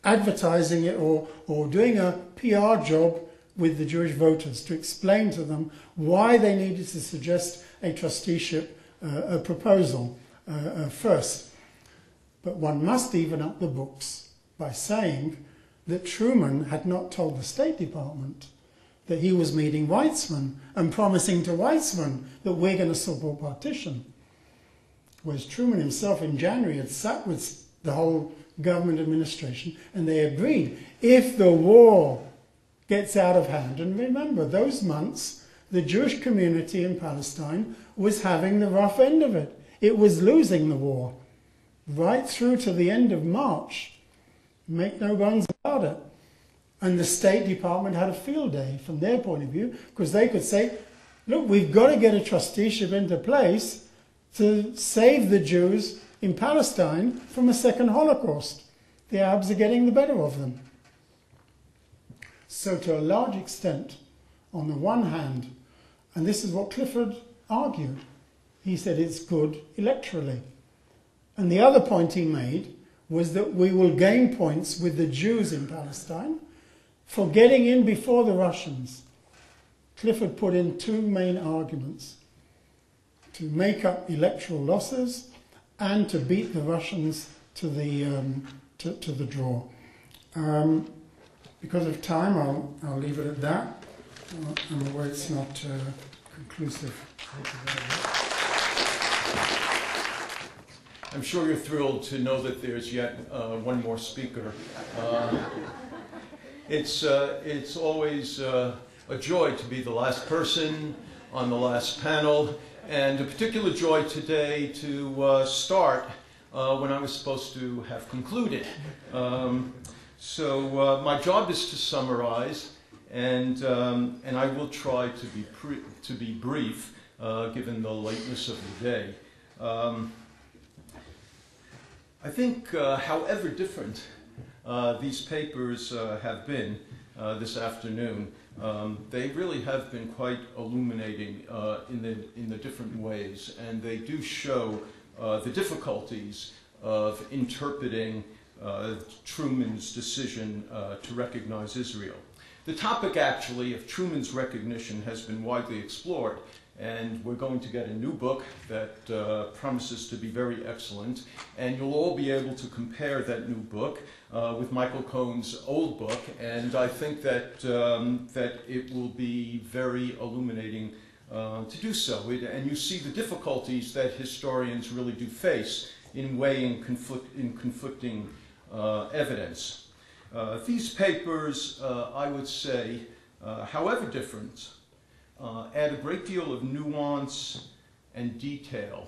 advertising it or doing a PR job with the Jewish voters to explain to them why they needed to suggest a trusteeship proposal first. But one must even up the books by saying that Truman had not told the State Department that he was meeting Weitzman and promising to Weitzman that we're going to support partition. Whereas Truman himself in January had sat with the whole government administration, and they agreed if the war gets out of hand, and remember those months the Jewish community in Palestine was having the rough end of it. It was losing the war right through to the end of March. Make no bones about it. And the State Department had a field day from their point of view, because they could say, look, we've got to get a trusteeship into place to save the Jews in Palestine from a second Holocaust. The Arabs are getting the better of them. So to a large extent, on the one hand, and this is what Clifford argued, he said it's good electorally. And the other point he made was that we will gain points with the Jews in Palestine for getting in before the Russians. Clifford put in two main arguments: to make up electoral losses and to beat the Russians to the draw. Because of time, I'll leave it at that. I'm aware it's not conclusive. Thank you very much. I'm sure you're thrilled to know that there's yet one more speaker. It's always a joy to be the last person on the last panel, and a particular joy today to start when I was supposed to have concluded. So my job is to summarize, and I will try to be brief given the lateness of the day. I think, however different these papers have been this afternoon, they really have been quite illuminating in the different ways, and they do show the difficulties of interpreting Truman's decision to recognize Israel. The topic, actually, of Truman's recognition has been widely explored, and we're going to get a new book that promises to be very excellent, and you'll all be able to compare that new book with Michael Cohen's old book, and I think that, that it will be very illuminating to do so. And you see the difficulties that historians really do face in weighing conflicting evidence. These papers, I would say, however different, add a great deal of nuance and detail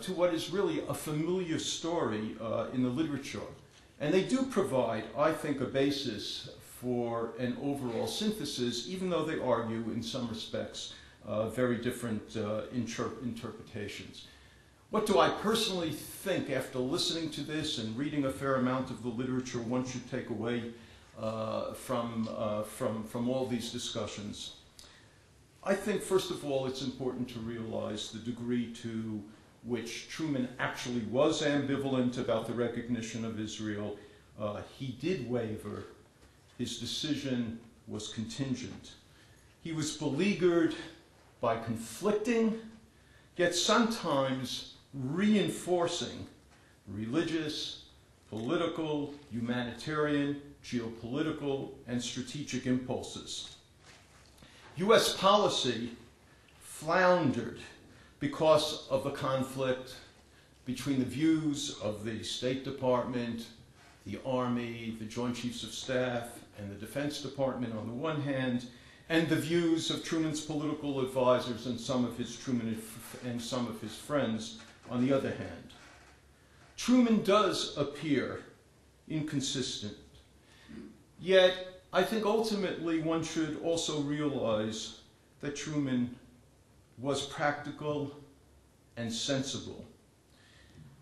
to what is really a familiar story in the literature. And they do provide, I think, a basis for an overall synthesis, even though they argue, in some respects, very different interpretations. What do I personally think after listening to this and reading a fair amount of the literature one should take away from all these discussions? I think, first of all, it's important to realize the degree to which Truman actually was ambivalent about the recognition of Israel. He did waver. His decision was contingent. He was beleaguered by conflicting, yet sometimes reinforcing religious, political, humanitarian, geopolitical, and strategic impulses. U.S. policy floundered because of the conflict between the views of the State Department, the Army, the Joint Chiefs of Staff, and the Defense Department on the one hand, and the views of Truman's political advisors and some of his friends on the other hand. Truman does appear inconsistent, yet I think ultimately one should also realize that Truman was practical and sensible.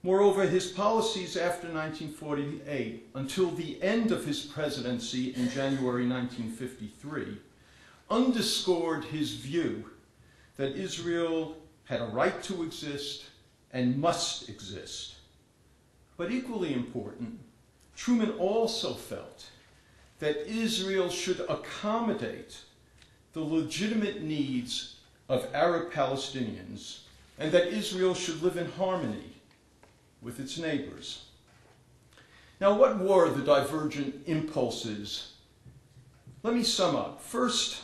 Moreover, his policies after 1948, until the end of his presidency in January 1953, underscored his view that Israel had a right to exist and must exist. But equally important, Truman also felt that Israel should accommodate the legitimate needs of Arab Palestinians, and that Israel should live in harmony with its neighbors. Now, what were the divergent impulses? Let me sum up. First,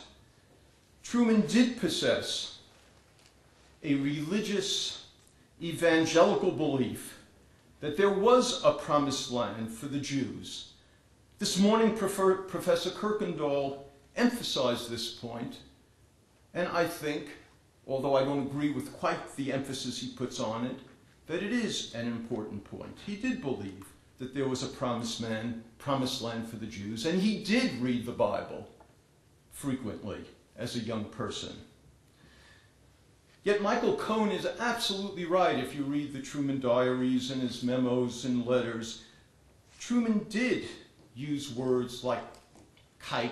Truman did possess a religious evangelical belief that there was a promised land for the Jews. This morning, Professor Kirkendall emphasized this point, and I think, although I don't agree with quite the emphasis he puts on it, that it is an important point. He did believe that there was a promised land for the Jews, and he did read the Bible frequently as a young person. Yet Michael Cohn is absolutely right if you read the Truman diaries and his memos and letters. Truman did use words like kike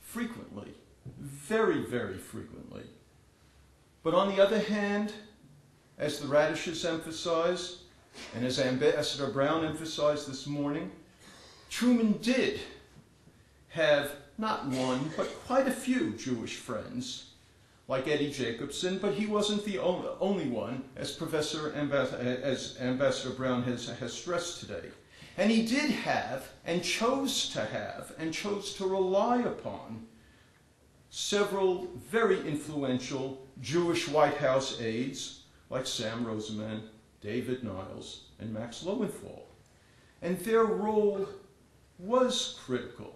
frequently, very, very frequently. But on the other hand, as the radishes emphasize, and as Ambassador Brown emphasized this morning, Truman did have not one, but quite a few Jewish friends, like Eddie Jacobson, but he wasn't the only one, as Ambassador Brown has stressed today. And he did have, and chose to rely upon, several very influential Jewish White House aides, like Sam Roseman, David Niles, and Max Lowenthal. And their role was critical,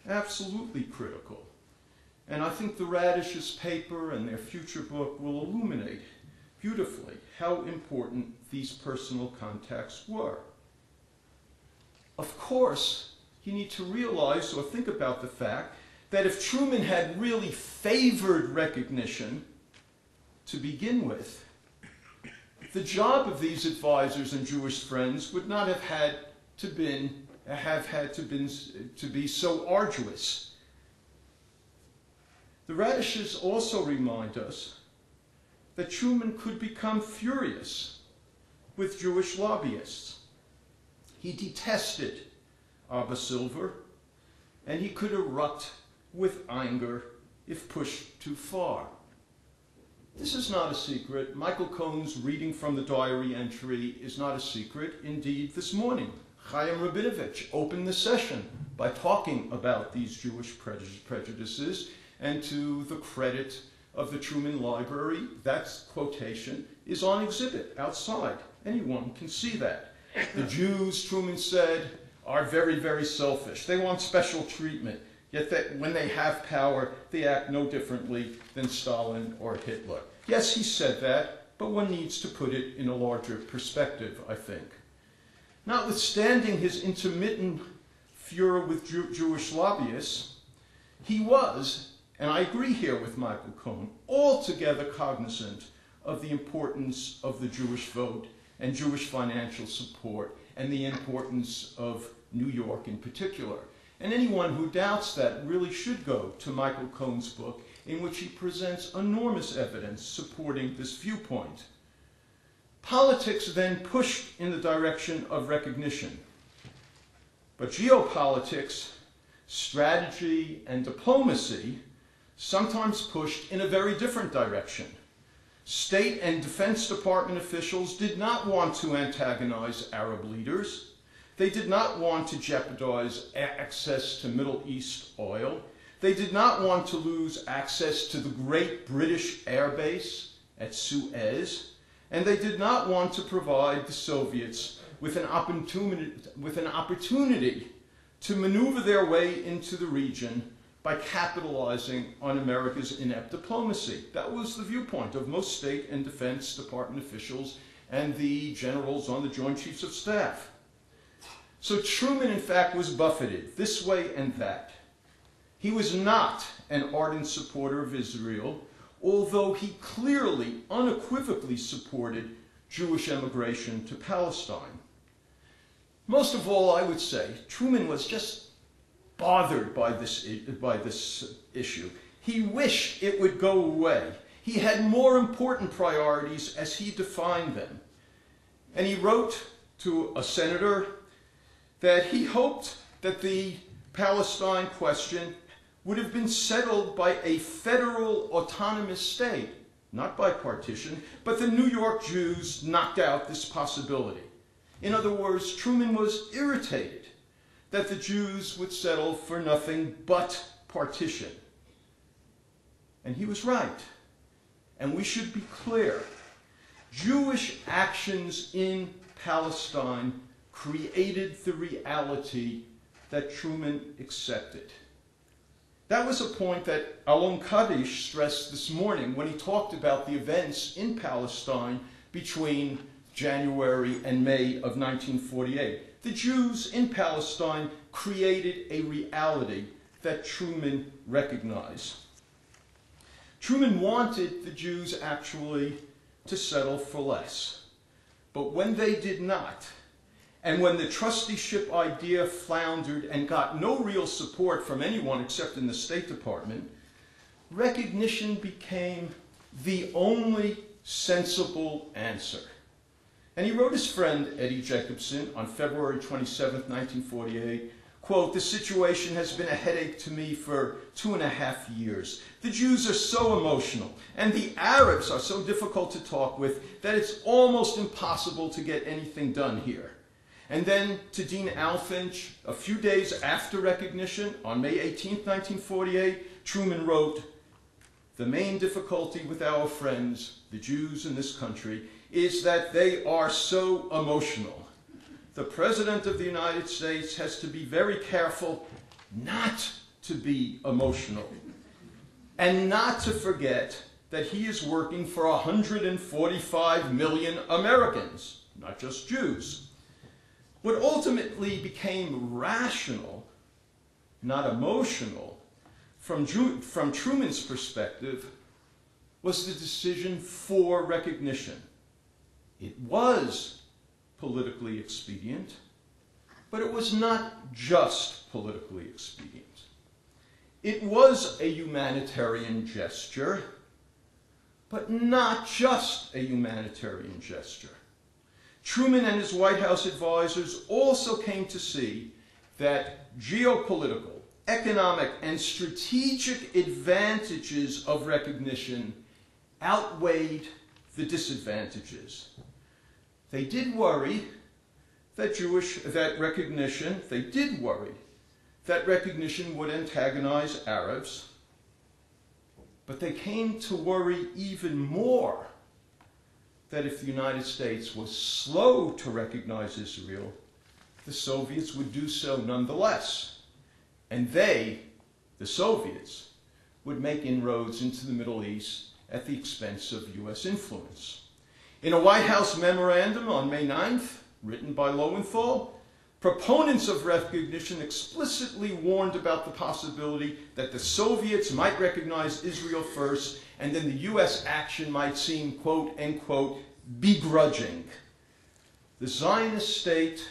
absolutely critical. And I think the Radish's paper and their future book will illuminate beautifully how important these personal contacts were. Of course, you need to realize or think about the fact that if Truman had really favored recognition to begin with, the job of these advisors and Jewish friends would not have had to be so arduous. The Radishes also remind us that Truman could become furious with Jewish lobbyists. He detested Abba Silver, and he could erupt with anger if pushed too far. This is not a secret. Michael Cohn's reading from the diary entry is not a secret. Indeed, this morning, Chaim Rabinovich opened the session by talking about these Jewish prejudices, and to the credit of the Truman Library, that quotation is on exhibit outside. Anyone can see that. The Jews, Truman said, are very, very selfish. They want special treatment, yet that when they have power, they act no differently than Stalin or Hitler. Yes, he said that, but one needs to put it in a larger perspective, I think. Notwithstanding his intermittent furor with Jewish lobbyists, he was, and I agree here with Michael Cohn, altogether cognizant of the importance of the Jewish vote and Jewish financial support and the importance of New York in particular. And anyone who doubts that really should go to Michael Cohn's book, in which he presents enormous evidence supporting this viewpoint. Politics then pushed in the direction of recognition. But geopolitics, strategy, and diplomacy sometimes pushed in a very different direction. State and Defense Department officials did not want to antagonize Arab leaders. They did not want to jeopardize access to Middle East oil. They did not want to lose access to the great British air base at Suez. And they did not want to provide the Soviets with an opportunity to maneuver their way into the region by capitalizing on America's inept diplomacy. That was the viewpoint of most State and Defense Department officials and the generals on the Joint Chiefs of Staff. So Truman, in fact, was buffeted this way and that. He was not an ardent supporter of Israel, although he clearly, unequivocally supported Jewish emigration to Palestine. Most of all, I would say, Truman was just bothered by this issue. He wished it would go away. He had more important priorities as he defined them. And he wrote to a senator that he hoped that the Palestine question would have been settled by a federal autonomous state, not by partition, but the New York Jews knocked out this possibility. In other words, Truman was irritated that the Jews would settle for nothing but partition. And he was right. And we should be clear. Jewish actions in Palestine created the reality that Truman accepted. That was a point that Alon Kaddish stressed this morning when he talked about the events in Palestine between January and May of 1948. The Jews in Palestine created a reality that Truman recognized. Truman wanted the Jews actually to settle for less. But when they did not, and when the trusteeship idea floundered and got no real support from anyone except in the State Department, recognition became the only sensible answer. And he wrote his friend Eddie Jacobson on February 27, 1948, quote, "The situation has been a headache to me for 2.5 years. The Jews are so emotional, and the Arabs are so difficult to talk with that it's almost impossible to get anything done here." And then to Dean Alfinch, a few days after recognition, on May 18, 1948, Truman wrote, "The main difficulty with our friends, the Jews in this country, is that they are so emotional. The President of the United States has to be very careful not to be emotional and not to forget that he is working for 145 million Americans, not just Jews." What ultimately became rational, not emotional, from Truman's perspective, was the decision for recognition. It was politically expedient, but it was not just politically expedient. It was a humanitarian gesture, but not just a humanitarian gesture. Truman and his White House advisors also came to see that geopolitical, economic, and strategic advantages of recognition outweighed the disadvantages. They did worry that recognition would antagonize Arabs, but they came to worry even more that if the United States was slow to recognize Israel, the Soviets would do so nonetheless. And they, the Soviets, would make inroads into the Middle East at the expense of U.S. influence. In a White House memorandum on May 9th, written by Lowenthal, proponents of recognition explicitly warned about the possibility that the Soviets might recognize Israel first, and then the U.S. action might seem, quote, end quote, begrudging. The Zionist state,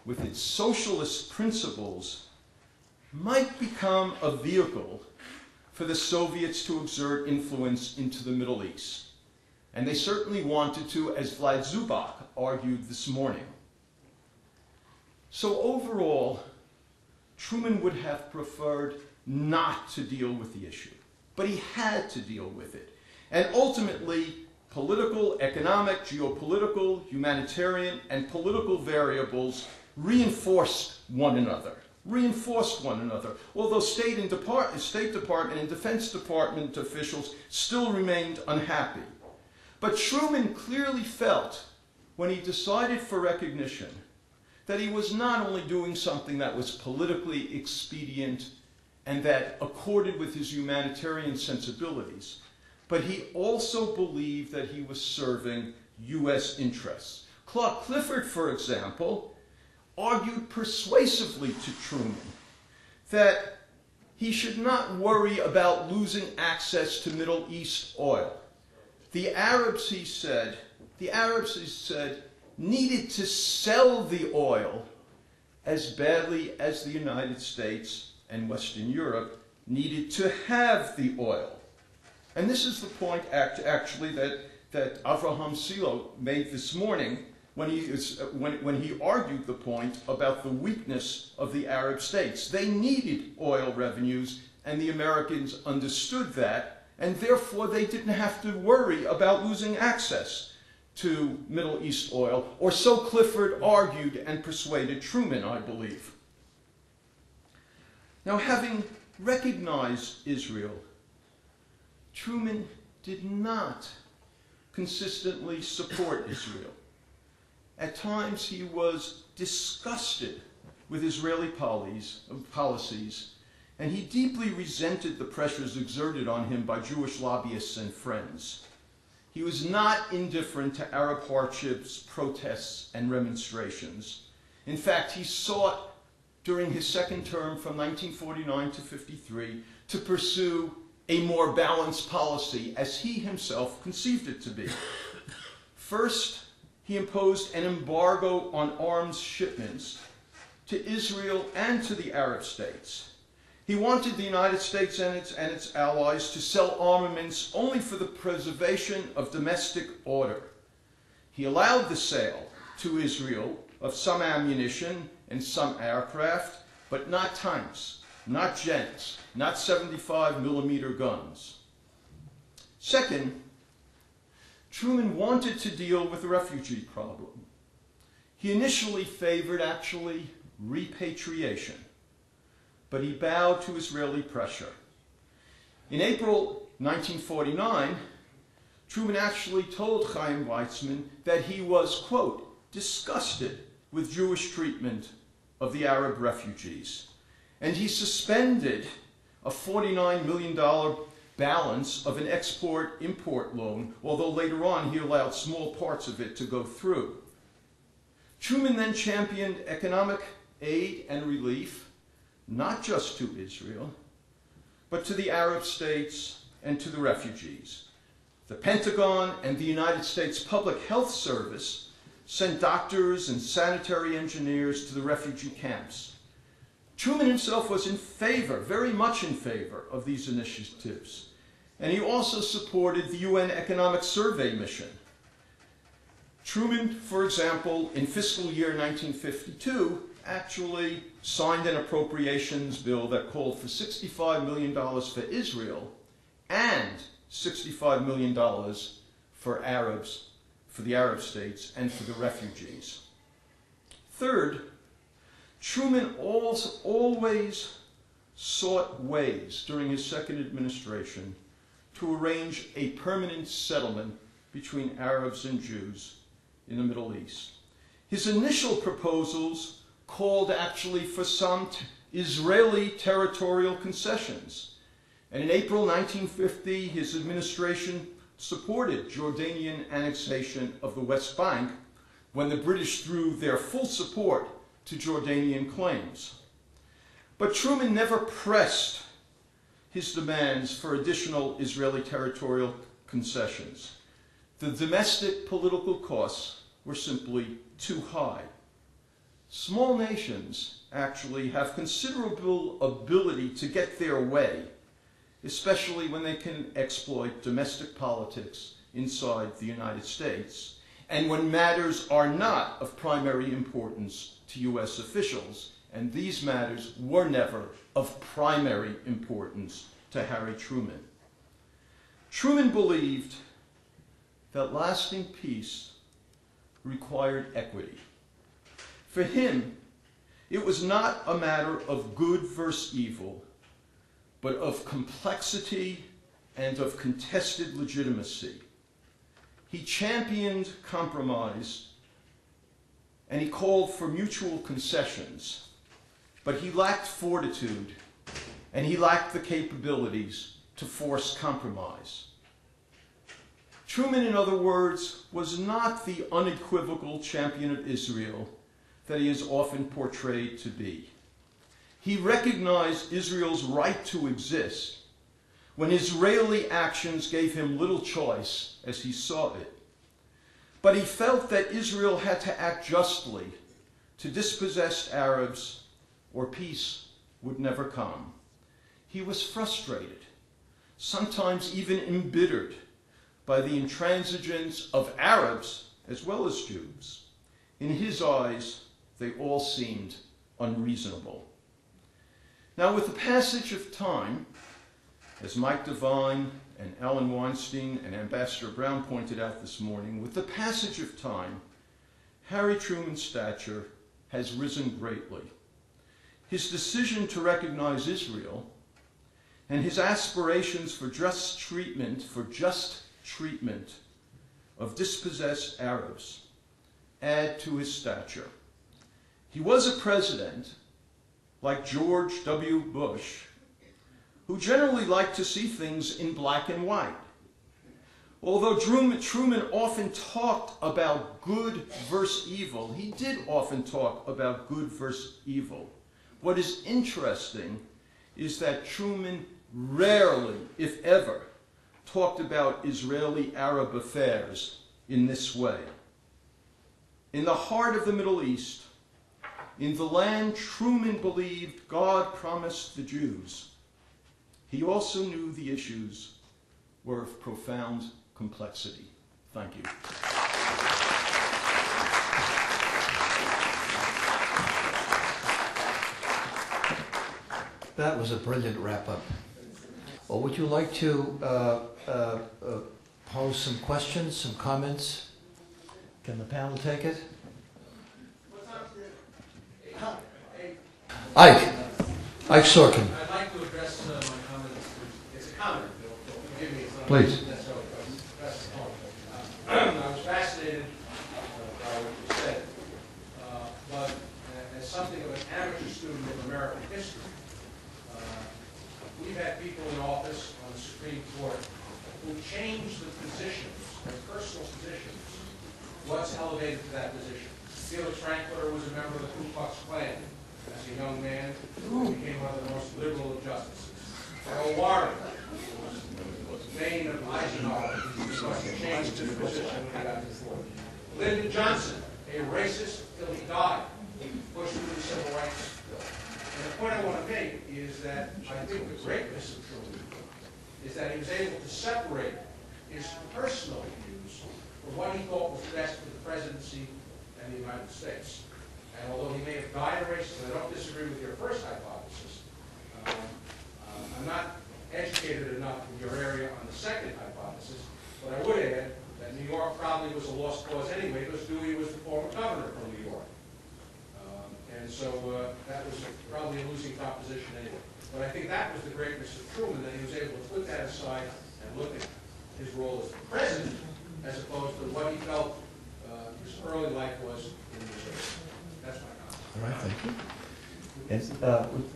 with its socialist principles, might become a vehicle for the Soviets to exert influence into the Middle East. And they certainly wanted to, as Vlad Zubak argued this morning. So overall, Truman would have preferred not to deal with the issue, but he had to deal with it. And ultimately, political, economic, geopolitical, humanitarian, and political variables reinforced one another. Although State Department and Defense Department officials still remained unhappy. But Truman clearly felt, when he decided for recognition, that he was not only doing something that was politically expedient and that accorded with his humanitarian sensibilities, but he also believed that he was serving U.S. interests. Clark Clifford, for example, argued persuasively to Truman that he should not worry about losing access to Middle East oil. The Arabs, he said, needed to sell the oil as badly as the United States and Western Europe needed to have the oil. And this is the point, actually, that Avraham Silo made this morning when he argued the point about the weakness of the Arab states. They needed oil revenues, and the Americans understood that, and therefore they didn't have to worry about losing access to Middle East oil, or so Clifford argued and persuaded Truman, I believe. Now, having recognized Israel, Truman did not consistently support Israel. At times he was disgusted with Israeli policies, and he deeply resented the pressures exerted on him by Jewish lobbyists and friends. He was not indifferent to Arab hardships, protests, and remonstrations. In fact, he sought, during his second term from 1949 to 53, to pursue a more balanced policy as he himself conceived it to be. First, he imposed an embargo on arms shipments to Israel and to the Arab states. He wanted the United States and its allies to sell armaments only for the preservation of domestic order. He allowed the sale to Israel of some ammunition and some aircraft, but not tanks, not jets, not 75mm guns. Second, Truman wanted to deal with the refugee problem. He initially favored, repatriation, but he bowed to Israeli pressure. In April 1949, Truman actually told Chaim Weitzman that he was, quote, disgusted with Jewish treatment of the Arab refugees, and he suspended a $49 million balance of an export-import loan, although later on he allowed small parts of it to go through. Truman then championed economic aid and relief, not just to Israel, but to the Arab states and to the refugees. The Pentagon and the United States Public Health Service sent doctors and sanitary engineers to the refugee camps. Truman himself was in favor, very much in favor, of these initiatives, and he also supported the UN Economic Survey mission. Truman, for example, in fiscal year 1952, actually signed an appropriations bill that called for $65 million for Israel and $65 million for Arabs, for the Arab states, and for the refugees. Third, Truman always sought ways during his second administration to arrange a permanent settlement between Arabs and Jews in the Middle East. His initial proposals called actually for some Israeli territorial concessions. And in April 1950, his administration supported Jordanian annexation of the West Bank when the British threw their full support to Jordanian claims. But Truman never pressed his demands for additional Israeli territorial concessions. The domestic political costs were simply too high. Small nations actually have considerable ability to get their way, especially when they can exploit domestic politics inside the United States, and when matters are not of primary importance to U.S. officials, and these matters were never of primary importance to Harry Truman. Truman believed that lasting peace required equity. For him, it was not a matter of good versus evil, but of complexity and of contested legitimacy. He championed compromise and he called for mutual concessions, but he lacked fortitude and he lacked the capabilities to force compromise. Truman, in other words, was not the unequivocal champion of Israel that he is often portrayed to be. He recognized Israel's right to exist when Israeli actions gave him little choice as he saw it. But he felt that Israel had to act justly to dispossessed Arabs or peace would never come. He was frustrated, sometimes even embittered, by the intransigence of Arabs as well as Jews. In his eyes, they all seemed unreasonable. Now, with the passage of time, as Mike Devine and Alan Weinstein and Ambassador Brown pointed out this morning, with the passage of time, Harry Truman's stature has risen greatly. His decision to recognize Israel and his aspirations for just treatment of dispossessed Arabs add to his stature. He was a president, like George W. Bush, who generally liked to see things in black and white. Although Truman often talked about good versus evil, he did often talk about good versus evil. What is interesting is that Truman rarely, if ever, talked about Israeli-Arab affairs in this way. In the heart of the Middle East, in the land Truman believed God promised the Jews, he also knew the issues were of profound complexity. Thank you. That was a brilliant wrap-up. Well, would you like to pose some questions, some comments? Can the panel take it? Ike Sorkin. I'd like to address my comments. It's a comment. Forgive me. Please. I was fascinated by what you said, but as something of an amateur student of American history, we've had people in office on the Supreme Court who changed the positions, their personal positions, what's elevated to that position. Felix Frankfurter was a member of the Ku Klux Klan. As a young man, he became one of the most liberal of justices. Earl Warren was Bane of Eisenhower because he changed his position when he got to the floor. Lyndon Johnson, a racist till he died, pushed through the civil rights bill. And the point I want to make is that I think the greatness of Truman is that he was able to separate his personal views from what he thought was best for the presidency and the United States. And although he may have died a racist, and I don't disagree with your first hypothesis, I'm not educated enough in your area on the second hypothesis, but I would add that New York probably was a lost cause anyway, because Dewey was the former governor from New York. And so that was probably a losing proposition anyway. But I think that was the greatness of Truman, that he was able to put that aside and look at his role as the president, as opposed to what he felt his early life was in Missouri. That's my comment. All right, thank you. And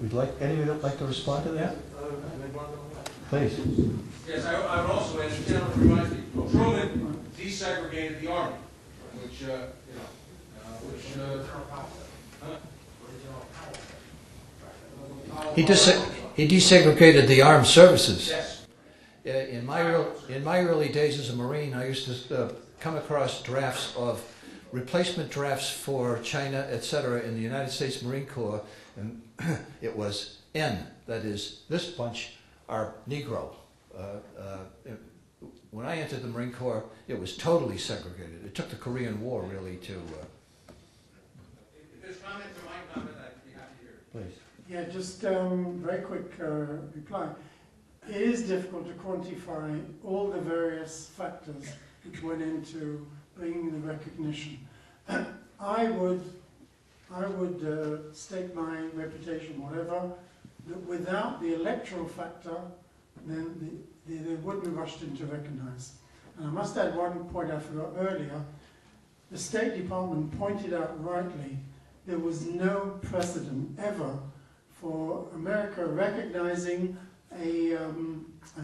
would like anybody would like to respond to that? Please. Yes, I would also add, the gentleman reminds me, Truman desegregated the army, which, He desegregated the armed services. Yes. In my early days as a Marine, I used to come across drafts of replacement drafts for China, etc., in the United States Marine Corps, and it was N. That is, this bunch are Negro. When I entered the Marine Corps, it was totally segregated. It took the Korean War really to. If there's comments or my comment, I'd be happy to hear it. Please. Yeah, just very quick reply. It is difficult to quantify all the various factors which went into bringing the recognition. I would stake my reputation, whatever, that without the electoral factor, then they wouldn't have rushed in to recognize. And I must add one point I forgot earlier. The State Department pointed out rightly there was no precedent ever for America recognizing a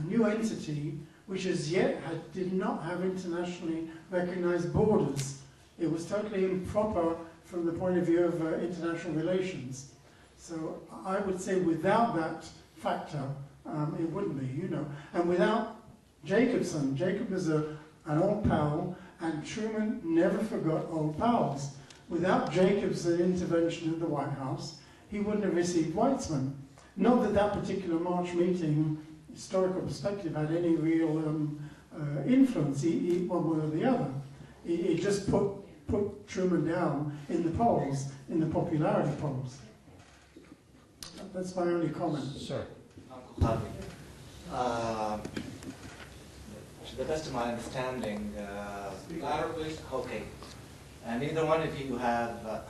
new entity which as yet did not have internationally recognized borders. It was totally improper from the point of view of international relations. So I would say without that factor, it wouldn't be, you know. And without Jacobson, Jacob is an old pal, and Truman never forgot old pals. Without Jacob's intervention in the White House, he wouldn't have received Weitzman. Not that that particular March meeting, historical perspective, had any real influence, one way or the other. It just put Truman down in the polls, in the popularity polls. That's my only comment. Sir. To the best of my understanding, Louder, please. okay, neither one of you have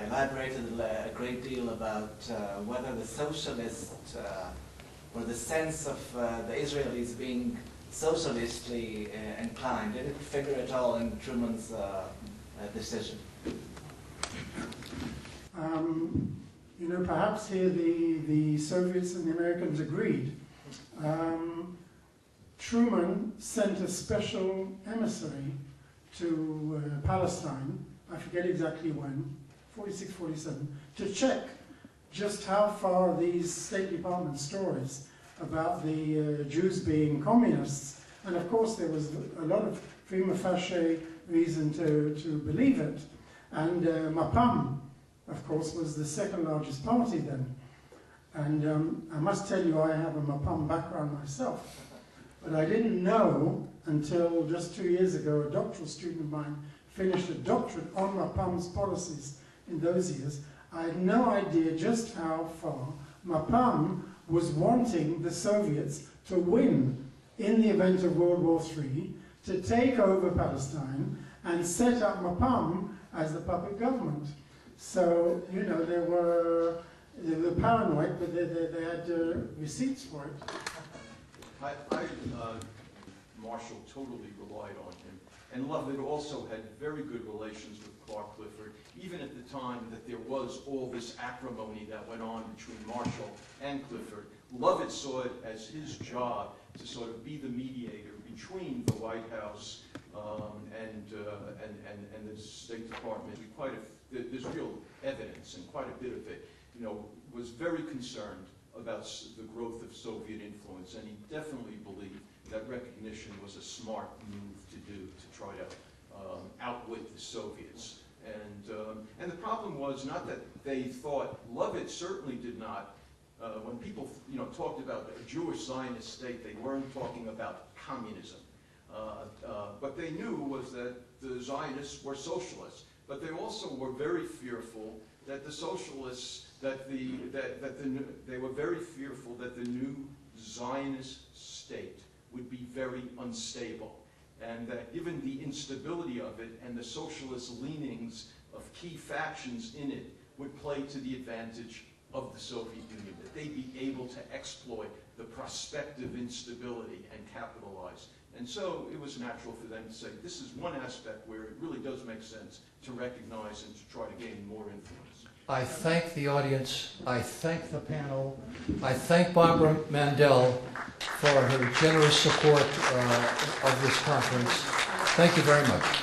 elaborated a great deal about whether the socialist, or the sense of the Israelis being socialistly inclined. Did it figure at all in Truman's decision? You know, perhaps here the Soviets and the Americans agreed. Truman sent a special emissary to Palestine, I forget exactly when, 46, 47, to check just how far these State Department stories about the Jews being communists, and of course there was a lot of prima facie reason to believe it, and Mapam, of course, was the second largest party then. And I must tell you, I have a Mapam background myself, but I didn't know until just 2 years ago, a doctoral student of mine finished a doctorate on Mapam's policies in those years. I had no idea just how far Mapam was wanting the Soviets to win in the event of World War III, to take over Palestine and set up Mapam as the puppet government. So, you know, they were paranoid, but they had receipts for it. Marshall totally relied on him. And Lovett also had very good relations with Clark Clifford, even at the time that there was all this acrimony that went on between Marshall and Clifford. Lovett saw it as his job to sort of be the mediator between the White House and the State Department. There's real evidence, and quite a bit of it, you know, was very concerned about the growth of Soviet influence, and he definitely believed that recognition was a smart move to do to try to outwit the Soviets. And the problem was not that they thought, Lovett certainly did not, when people talked about a Jewish Zionist state, they weren't talking about communism. What they knew was that the Zionists were socialists, but they also were very fearful that the socialists, they were very fearful that the new Zionist state would be very unstable, and that given the instability of it and the socialist leanings of key factions in it would play to the advantage of the Soviet Union, that they'd be able to exploit the prospective instability and capitalize. And so it was natural for them to say, this is one aspect where it really does make sense to recognize and to try to gain more influence. I thank the audience, I thank the panel, I thank Barbara Mandel for her generous support of this conference. Thank you very much.